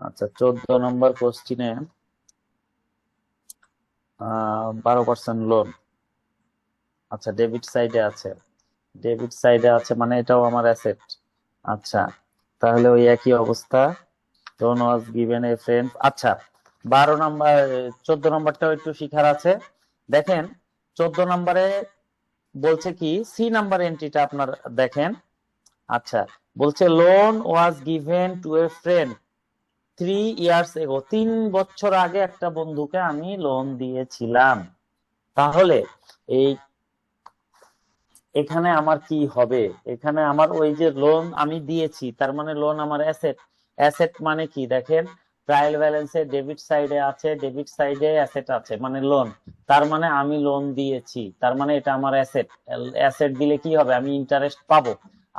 আচ্ছা 14 নম্বর কোশ্চিনে 12% লোন। আচ্ছা ডেবিট সাইডে আছে, ডেবিট সাইডে আছে মানে এটাও আমার অ্যাসেট। আচ্ছা তাহলে ওই একই অবস্থা, loan was given a friend. আচ্ছা 12 নম্বর, 14 নম্বরটাও একটু শিখার আছে। দেখেন 14 নম্বরে বলছে কি, সি নাম্বার এন্ট্রিটা আপনার দেখেন। আচ্ছা বলছে loan was given to a friend 3 years ago, 3 বছর আগে একটা বন্ধুকে আমি লোন দিয়েছিলাম। তাহলে এই এখানে আমার কি হবে, এখানে আমার ওই যে লোন আমি দিয়েছি, তার মানে লোন আমার অ্যাসেট। অ্যাসেট মানে কি দেখেন, ট্রায়াল ব্যালেন্সে ডেবিট সাইডে আছে, ডেবিট সাইডে অ্যাসেট আছে, মানে লোন। তার মানে আমি লোন দিয়েছি, তার মানে এটা আমার অ্যাসেট। অ্যাসেট দিলে কি হবে, আমি ইন্টারেস্ট পাবো।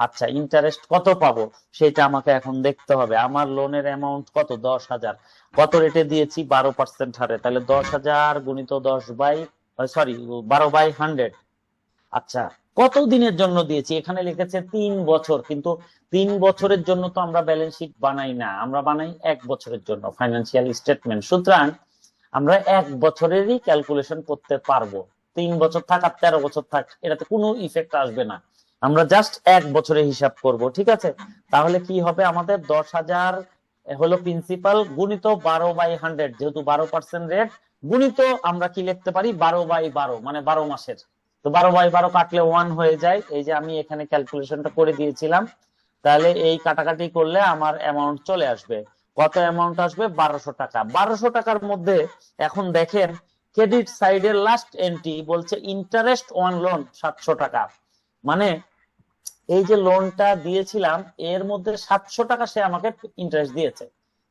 আচ্ছা ইন্টারেস্ট কত পাবো সেটা আমাকে এখন দেখতে হবে। আমার লোনের অ্যামাউন্ট কত, 10,000। কত রেটে দিয়েছি, 12% হারে, তাহলে 10,000 গুণিত 12/100। আচ্ছা কত দিনের জন্য দিয়েছি, এখানে লিখেছে 3 বছর, কিন্তু 3 বছরের জন্য তো আমরা ব্যালেন্স শিট বানাই না, আমরা বানাই 1 বছরের জন্য ফাইন্যান্সিয়াল স্টেটমেন্ট। সুতরাং আমরা 1 বছরেরই ক্যালকুলেশন করতে পারবো। 3 বছর থাক আর 13 বছর থাক, এটাতে কোনো ইফেক্ট আসবে না, আমরা জাস্ট 1 বছরে হিসাব করব। ঠিক আছে, তাহলে কি হবে, আমাদের 10,000 হলো প্রিন্সিপাল গুণিত 12/100, যেহেতু 12% রেট, গুণিত আমরা কি লিখতে পারি 12/12, মানে 12 মাসের। তো তো 12/12 কাটলে 1 হয়ে যায়, এই যে আমি এখানে ক্যালকুলেশনটা করে দিয়েছিলাম। তাহলে এই কাটাকাটি করলে আমার অ্যামাউন্ট চলে আসবে। কত অ্যামাউন্ট আসবে? 1200 টাকা। 1200 টাকার মধ্যে এখন দেখেন ক্রেডিট সাইডের লাস্ট এন্ট্রি বলছে ইন্টারেস্ট অন লোন 700 টাকা। মানে এই যে লোনটা দিয়েছিলাম এর মধ্যে 700 টাকা সে আমাকে ইন্টারেস্ট দিয়েছে।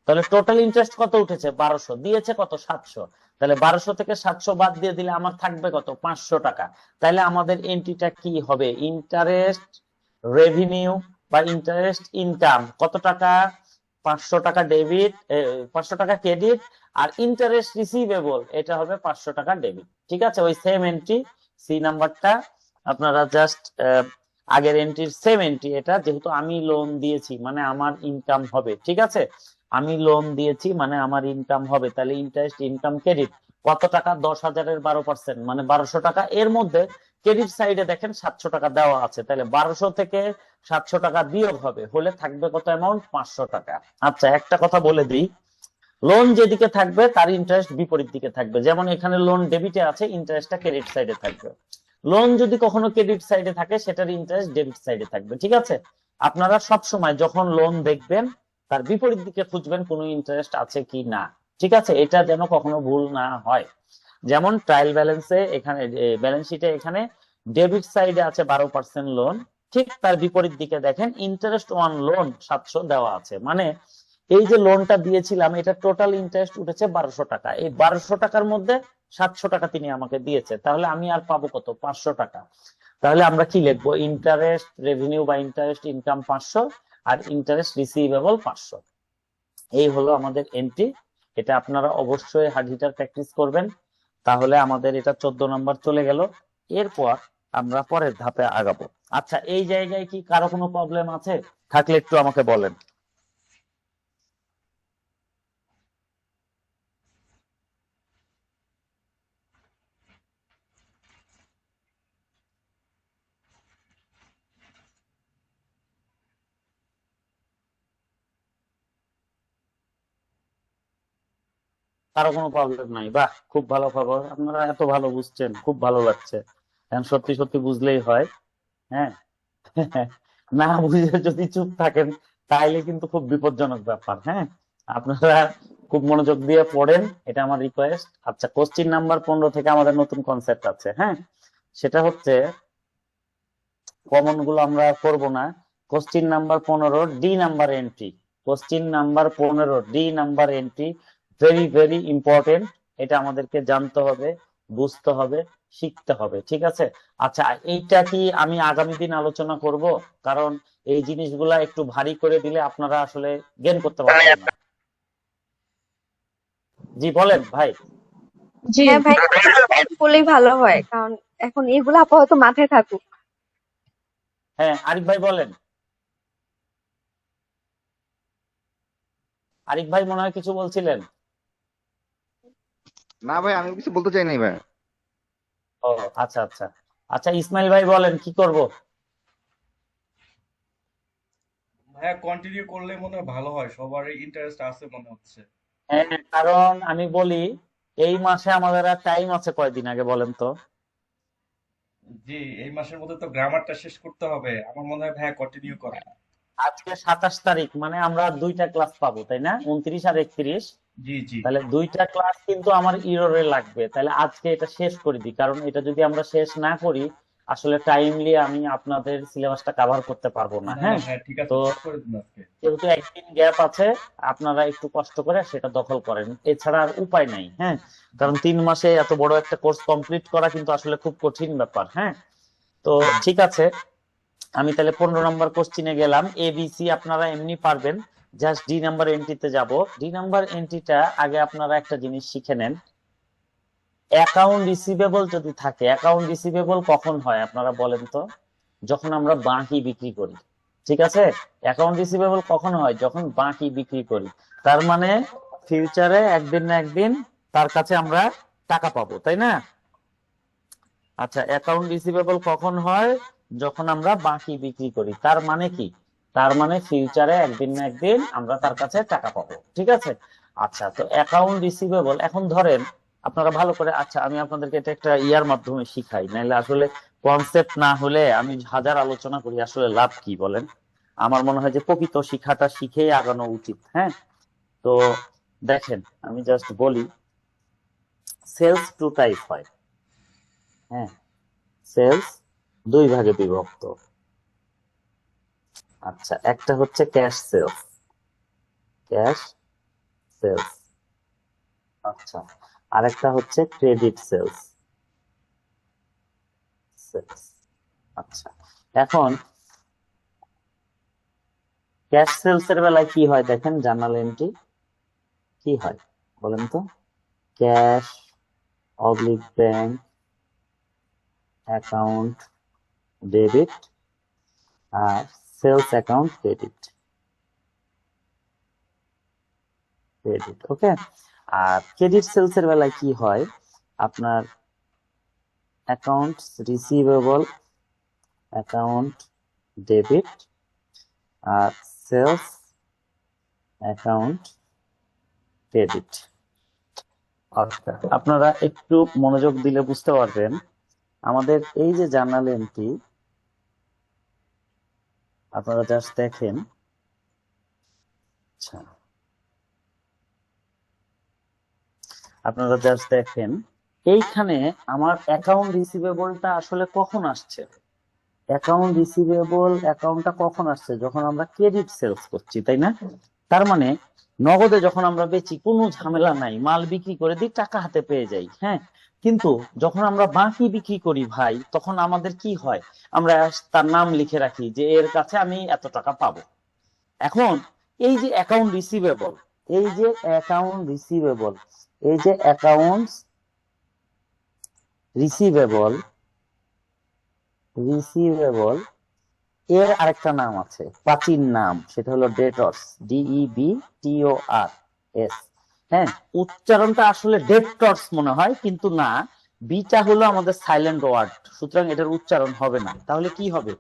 তাহলে টোটাল ইন্টারেস্ট কত উঠেছে? 1200, দিয়েছে কত? 700। তাহলে 1200 থেকে 700 বাদ দিয়ে দিলে আমার থাকবে কত? 500 টাকা। তাহলে আমাদের এন্ট্রিটা কি হবে? ইন্টারেস্ট রেভিনিউ বা ইন্টারেস্ট ইনকাম কত টাকা? 500 টাকা ডেবিট, 500 টাকা ক্রেডিট, আর ইন্টারেস্ট রিসিভেবল এটা হবে 500 টাকা ডেবিট। ঠিক আছে, ওই সেম এন্ট্রি সি নাম্বারটা আপনারা জাস্ট আগের এন্ট্রির সেম এন্ট্রি এটা, যেহেতু আমি লোন দিয়েছি মানে আমার ইনকাম হবে। ঠিক আছে, আমি লোন দিয়েছি মানে আমার ইনকাম হবে। তাহলে ইন্টারেস্ট ইনকাম ক্রেডিট কত টাকা? 10,000-এর 12% মানে 1200 টাকা। এর মধ্যে ক্রেডিট সাইডে দেখেন 700 টাকা দেওয়া আছে, তাহলে 1200 থেকে 700 টাকা বিয়োগ হবে, হলে থাকবে কত অ্যামাউন্ট? 500 টাকা। আচ্ছা, একটা কথা বলে দিই, লোন যেদিকে থাকবে তার ইন্টারেস্ট বিপরীত দিকে থাকবে। যেমন এখানে লোন ডেবিটে আছে, ইন্টারেস্টটা ক্রেডিট সাইডে থাকবে। লোন যদি কখনো ক্রেডিট সাইডে থাকে সেটার ইন্টারেস্ট ডেবিট সাইডে থাকবে। ঠিক আছে, আপনারা সব সময় যখন লোন দেখবেন তার বিপরীত দিকে খুঁজবেন কোনো ইন্টারেস্ট আছে কি না। ঠিক আছে, এটা যেন কখনো ভুল না হয়। যেমন ট্রায়াল ব্যালেন্সে এখানে ব্যালেন্স শিটে এখানে ডেবিট সাইডে আছে 12% লোন, ঠিক তার বিপরীত দিকে দেখেন ইন্টারেস্ট অন লোন 700 দেওয়া আছে। মানে এই যে লোনটা দিয়েছিলাম এটা টোটাল ইন্টারেস্ট উঠেছে 1200 টাকা। এই 1200 টাকার মধ্যে 700 টাকা তিনি আমাকে দিয়েছে, তাহলে আমি আর পাবো কত? 500 টাকা। তাহলে আমরা কি লিখবো? ইন্টারেস্ট রেভিনিউ বা ইন্টারেস্ট ইনকাম 500 আর ইন্টারেস্ট রিসিভেবল 500। এই হলো আমাদের এন্ট্রি। এটা আপনারা অবশ্যই হার্ড হিটার প্র্যাকটিস করবেন, তাহলে আমাদের এটা 14 নম্বর চলে গেল। এরপর আমরা পরের ধাপে আগাবো। আচ্ছা, এই জায়গায় কি কারো কোনো প্রবলেম আছে? থাকলে একটু আমাকে বলেন। কারো কোনো প্রবলেম নাই? বাহ, খুব ভালো খবর, আপনারা এত ভালো বুঝছেন, খুব ভালো লাগছে। এখন সত্যি সত্যি বুঝলেই হয়। হ্যাঁ, না বুঝে যদি চুপ থাকেন তাহলে কিন্তু খুব বিপজ্জনক ব্যাপার। হ্যাঁ, আপনারা খুব মনোযোগ দিয়ে পড়েন, এটা আমার রিকোয়েস্ট। আচ্ছা, কোশ্চিন নাম্বার 15 থেকে আমাদের নতুন কনসেপ্ট আছে। হ্যাঁ, সেটা হচ্ছে কমন গুলো আমরা করব না। Question number 15 D number entry, question number 15 D number entry very very important. এটা আমাদেরকে জানতে হবে, বুঝতে হবে, শিখতে হবে। ঠিক আছে, আচ্ছা এইটা কি আমি আগামী দিন আলোচনা করব, কারণ এই জিনিসগুলা একটু ভারী করে দিলে আপনারা আসলে জ্ঞান করতে পারবেন না। জি বলেন ভাই। জি। হ্যাঁ ভাই, করলেই ভালো হয়, কারণ এখন এগুলো আপাতত মাথায় থাকুক। হ্যাঁ, আরিফ ভাই বলেন। আরিফ ভাই মনে হয় কিছু বলছিলেন। না ভাই, আমি কিছু বলতে চাই নাই ভাই। ও আচ্ছা আচ্ছা। আচ্ছা, ইসমাইল ভাই বলেন কি করব। ভাইয়া কন্টিনিউ করলে মনে হয় ভালো হয়, সবারই ইন্টারেস্ট আছে মনে হচ্ছে। হ্যাঁ, কারণ আমি বলি এই মাসে আমাদের আর টাইম আছে কয়দিন আগে বলেন তো? জি, এই মাসের মধ্যে তো গ্রামারটা শেষ করতে হবে, আমার মনে হয় ভাইয়া কন্টিনিউ করেন। আজকে 27 তারিখ, মানে আমরা 2টা ক্লাস পাবো তাই না? 29 আর 31। জি জি। তাহলে 2টা ক্লাস কিন্তু আমার ইররে লাগবে। তাহলে আজকে এটা শেষ করে দিই, কারণ এটা যদি আমরা শেষ না করি আসলে টাইমলি আমি আপনাদের সিলেবাসটা কভার করতে পারবো না। না না হ্যাঁ, হ্যাঁ, ঠিক আছে, তো শেষ করে দিন আজকে। যেহেতু একদিন গ্যাপ আছে আপনারা একটু কষ্ট করে সেটা দখল করেন, এছাড়া আর উপায় নাই। হ্যাঁ, কারণ 3 মাসে এত বড় একটা কোর্স কমপ্লিট করা কিন্তু আসলে খুব কঠিন ব্যাপার। হ্যাঁ, তো ঠিক আছে, আমি তাহলে 15 নম্বর কোশ্চিনে গেলাম। এবিসি আপনারা এমনি পারবেন, জাস্ট ডি নাম্বার এন্ট্রিতে যাব। ডি নাম্বার এন্ট্রিটা আগে আপনারা একটা জিনিস শিখে নেন। অ্যাকাউন্ট রিসিভেবল যদি থাকে, অ্যাকাউন্ট রিসিভেবল কখন হয় আপনারা বলেন তো? যখন আমরা বাকি বিক্রি করি। ঠিক আছে, অ্যাকাউন্ট রিসিভেবল কখন হয়? যখন বাকি বিক্রি করি। তার মানে ফিউচারে একদিন না একদিন তার কাছে আমরা টাকা পাবো, তাই না? আচ্ছা, অ্যাকাউন্ট রিসিভেবল কখন হয়? যখন আমরা বাকি বিক্রি করি। তার মানে কি? তার মানে ফিউচারে একদিন না একদিন আমরা তার কাছে টাকা পাবো। ঠিক আছে, আচ্ছা তো অ্যাকাউন্ট রিসিভেবল এখন ধরেন আপনারা ভালো করে, আচ্ছা আমি আপনাদেরকে এটা একটা ইয়ার মাধ্যমে শিখাই, নাহলে আসলে কনসেপ্ট না হলে আমি হাজার আলোচনা করি, আসলে লাভ কি বলেন? আমার মনে হয় যে প্রকৃত শিক্ষাটা শিখেই আগানো উচিত। হ্যাঁ, তো দেখেন আমি জাস্ট বলি, সেলস টু টাইপ হয়। হ্যাঁ, সেলস দুই ভাগে বিভক্ত। আচ্ছা, একটা হচ্ছে ক্যাশ সেলস, ক্যাশ সেলস। আচ্ছা, আরেকটা হচ্ছে ক্রেডিট সেলস, সেলস। আচ্ছা, এখন ক্যাশ সেলস এর বেলায় কি হয় দেখেন, জার্নাল এন্ট্রি কি হয় বলেন তো? Cash oblique bank account debit আর sales account credit, credit. Okay. আর ক্রেডিট সেলস এর বেলায় কি হয়, আপনার অ্যাকাউন্ট রিসিভেবল অ্যাকাউন্ট ডেবিট আর সেলস অ্যাকাউন্ট ক্রেডিট। আচ্ছা, আপনারা একটু মনোযোগ দিলে বুঝতে পারবেন, আমাদের এই যে জার্নাল এন্ট্রি, আপনারা জাস্ট দেখেন। আচ্ছা, আপনারা জাস্ট দেখেন এইখানে আমার অ্যাকাউন্ট রিসিভেবলটা আসলে কখন আসছে, অ্যাকাউন্ট রিসিভেবল অ্যাকাউন্টটা কখন আসছে, যখন আমরা ক্রেডিট সেলস করছি, তাই না? তার মানে নগদে যখন আমরা বেচি কোনো ঝামেলা নাই, মাল বিক্রি করে দিই, টাকা হাতে পেয়ে যাই। হ্যাঁ, কিন্তু যখন আমরা বাকি বিক্রি করি ভাই, তখন আমাদের কি হয়, আমরা তার নাম লিখে রাখি যে এর কাছে আমি এত টাকা পাবো। এখন এই যে অ্যাকাউন্ট রিসিভেবল, এই যে অ্যাকাউন্ট রিসিভেবল, এই যে অ্যাকাউন্ট রিসিভেবল, রিসিভেবল এর আরেকটা নাম আছে, প্রাচীন নাম, সেটা হলো ডেটর্স, DEBTORS। হ্যাঁ, উচ্চারণটা আসলে ডেটর্স মনে হয়, কিন্তু না, বিটা হলো আমাদের সাইলেন্ট ওয়ার্ড, সুতরাং এটার উচ্চারণ হবে না। তাহলে কি হবে,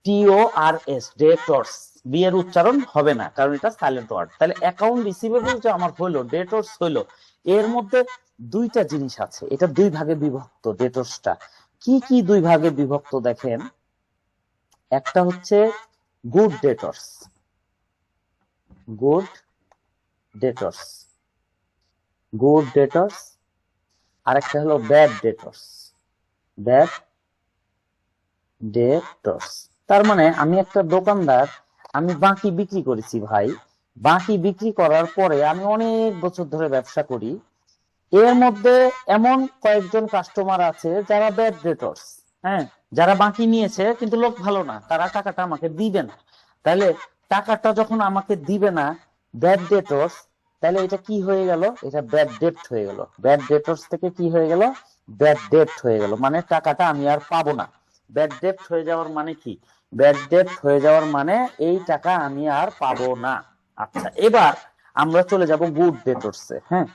DETORS, ডেটর্স। বি এর উচ্চারণ হবে না, কারণ এটা সাইলেন্ট ওয়ার্ড। তাহলে অ্যাকাউন্ট রিসিভেবল যে আমার হইলো, ডেটর্স হইলো, এর মধ্যে দুইটা জিনিস আছে, এটা দুই ভাগে বিভক্ত। ডেটর্সটা কি কি দুই ভাগে বিভক্ত দেখেন, একটা হচ্ছে good debtors, good debtors, good debtors, আরেকটা হলো ব্যাড ডেটর্স, ব্যাড ডেটর্স। তার মানে আমি একটা দোকানদার, আমি বাকি বিক্রি করেছি ভাই, বাকি বিক্রি করার পরে আমি অনেক বছর ধরে ব্যবসা করি, এর মধ্যে এমন কয়েকজন কাস্টমার আছে যারা ব্যাড ডেটর্স। হ্যাঁ, যারা বাকি নিয়েছে কিন্তু লোক ভালো না, তারা টাকাটা আমাকে দিবে না। তাহলে টাকাটা যখন আমাকে দিবে না, ব্যাড ডেটর্স, তাহলে এটা কি হয়ে গেল, এটা ব্যাড ডেট হয়ে গেল। ব্যাড ডেটর্স থেকে কি হয়ে গেল, ব্যাড ডেট হয়ে গেল, মানে টাকাটা আমি আর পাবো না। ব্যাড ডেট হয়ে যাওয়ার মানে কি, ব্যাড ডেট হয়ে যাওয়ার মানে এই টাকা আমি আর পাবো না। আচ্ছা, এবার আমরা চলে যাব গুড ডেটর্সে। হ্যাঁ,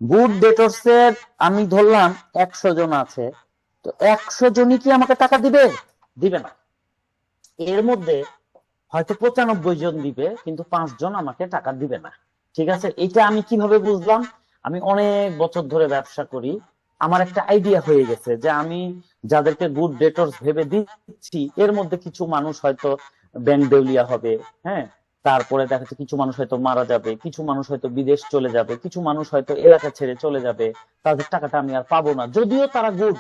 গুড ডেটর্স এর আমি ধরলাম 100 জন আছে, তো 100 জনই কি আমাকে টাকা দিবে? দিবে না। এর মধ্যে হয়তো 95 জন দিবে, কিন্তু 5 জন আমাকে টাকা দিবে না। ঠিক আছে, এটা আমি কিভাবে বুঝলাম? আমি অনেক বছর ধরে ব্যবসা করি, আমার একটা আইডিয়া হয়ে গেছে যে আমি যাদেরকে গুড ডেটর্স ভেবে দিচ্ছি, এর মধ্যে কিছু মানুষ হয়তো ব্যাংক দেউলিয়া হবে। হ্যাঁ, তারপরে দেখা যাচ্ছে কিছু মানুষ হয়তো মারা যাবে, কিছু মানুষ হয়তো বিদেশ চলে যাবে, কিছু মানুষ হয়তো এলাকা ছেড়ে চলে যাবে, তাদের টাকাটা আমি আর পাবো না। যদিও তারা গুড,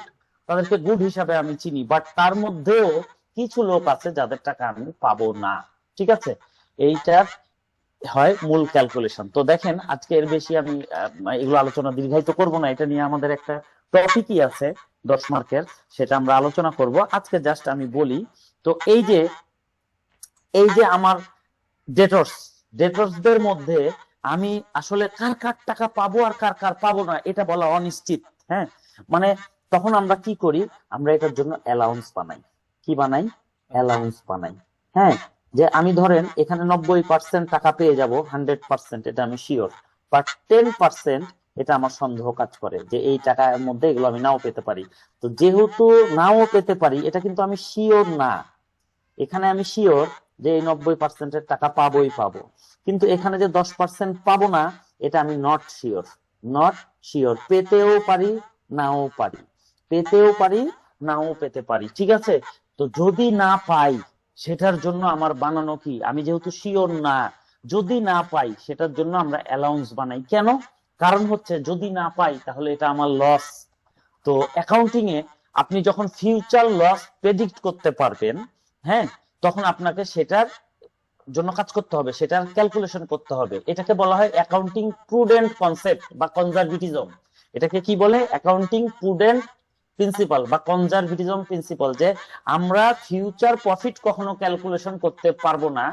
তাদেরকে গুড হিসাবে আমি চিনি, বাট তার মধ্যেও কিছু লোক আছে যাদের টাকা আমি পাবো না। ঠিক আছে, এইটার হয় মূল ক্যালকুলেশন। তো দেখেন, আজকে এর বেশি আমি এগুলো আলোচনা দীর্ঘায়িত করব না, এটা নিয়ে আমাদের একটা টপিকই আছে 10 মার্কের, সেটা আমরা আলোচনা করব আজকে। জাস্ট আমি বলি, তো এই যে আমার ডেটর্স, ডেটর্সদের মধ্যে আমি আসলে কার কার টাকা পাবো আর কার কার পাবো না এটা বলা অনিশ্চিত। হ্যাঁ, মানে তখন আমরা কি করি, আমরা এটার জন্য অ্যালাউন্স বানাই। কি বানাই? অ্যালাউন্স বানাই। হ্যাঁ, যে আমি ধরেন এখানে 90% টাকা পেয়ে যাব, 100% এটা আমি শিওর, বাট 10% এটা আমার সন্দেহ কাজ করে যে এই টাকার মধ্যে এগুলো আমি নাও পেতে পারি। তো যেহেতু নাও পেতে পারি, এটা কিন্তু আমি শিওর না। এখানে আমি শিওর যে এই 90%-এর টাকা পাবোই পাবো, কিন্তু এখানে যে 10% পাবো না, এটা আমি নট শিওর। নট শিওর, পেতেও পারি নাও পারি, পেতেও পারি নাও পেতে পারি, ঠিক আছে? তো যদি না পাই সেটার জন্য আমার বানানো কি, আমি যেহেতু শিওর না, যদি না পাই সেটার জন্য আমরা অ্যালাউন্স বানাই। কেন? কারণ হচ্ছে যদি না পাই তাহলে এটা আমার লস। তো অ্যাকাউন্টিং এ আপনি যখন ফিউচার লস প্রেডিক্ট করতে পারবেন, হ্যাঁ, তখন আপনাকে সেটার জন্য কাজ করতে হবে, সেটার ক্যালকুলেশন করতে হবে। এটাকে বলা হয় অ্যাকাউন্টিং প্রুডেন্ট কনসেপ্ট বা কনজারভেটিজম। এটাকে কি বলে? অ্যাকাউন্টিং প্রুডেন্ট প্রিন্সিপাল বা কনজারভেটিজম প্রিন্সিপাল, যে আমরা ফিউচার প্রফিট কখনো ক্যালকুলেশন করতে পারবো না,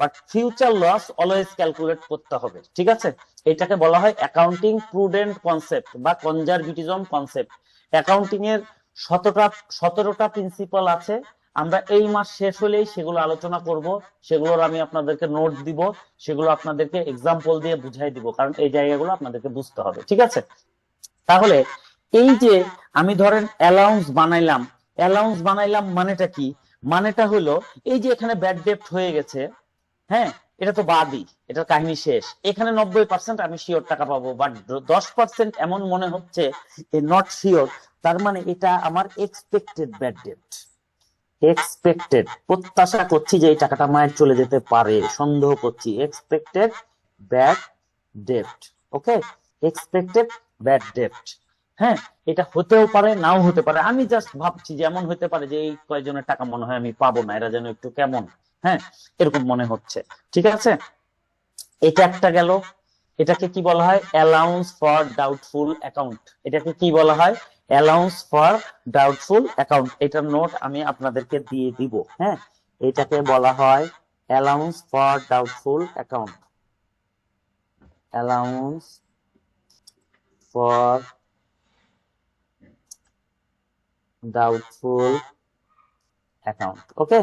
but future loss always calculate করতে হবে, ঠিক আছে? এটাকে বলা হয় অ্যাকাউন্টিং প্রুডেন্ট কনসেপ্ট বা কনজারভেটিজম কনসেপ্ট। অ্যাকাউন্টিং এর 17টা প্রিন্সিপাল আছে। আমরা এই মাস শেষ হলেই সেগুলো আলোচনা করব, সেগুলোর আমি আপনাদেরকে নোট দিব, সেগুলো আপনাদেরকে এক্সাম্পল দিয়ে বুঝাই দিব, কারণ এই জায়গাগুলো আপনাদেরকে বুঝতে হবে, ঠিক আছে? তাহলে এই যে আমি ধরেন অ্যালাউন্স বানাইলাম মানেটা কি? মানেটা হলো এই যে এখানে ব্যাড ডেপ্ট হয়ে গেছে, হ্যাঁ, এটা তো বাদই, এটার কাহিনী শেষ। এখানে 90% আমি শিওর টাকা পাবো, বাট 10% এমন মনে হচ্ছে নট শিওর, তার মানে এটা আমার এক্সপেক্টেড ব্যাড ডেপ্ট। এক্সপেক্টেড, প্রত্যাশা করছি যে এই টাকাটা মায়ের চলে যেতে পারে, সন্দেহ করছি, এক্সপেক্টেড ব্যাড ডেপ্ট। ওকে, এক্সপেক্টেড ব্যাড ডেপ্ট। হ্যাঁ, এটা হতেও পারে নাও হতে পারে, আমি জাস্ট ভাবছি যে এমন হতে পারে যে এই কয়েকজনের টাকা মনে হয় আমি পাবো না, এরা যেন একটু কেমন, হ্যাঁ, এরকম মনে হচ্ছে, ঠিক আছে? এটা একটা গেল। এটাকে কি বলা হয়? Allowance for doubtful account. এটাকে কি বলা হয়? Allowance for doubtful account. এটার নোট আমি আপনাদেরকে দিয়ে দিব, হ্যাঁ। এটাকে বলা হয় allowance for doubtful account. Allowance for doubtful account. Okay,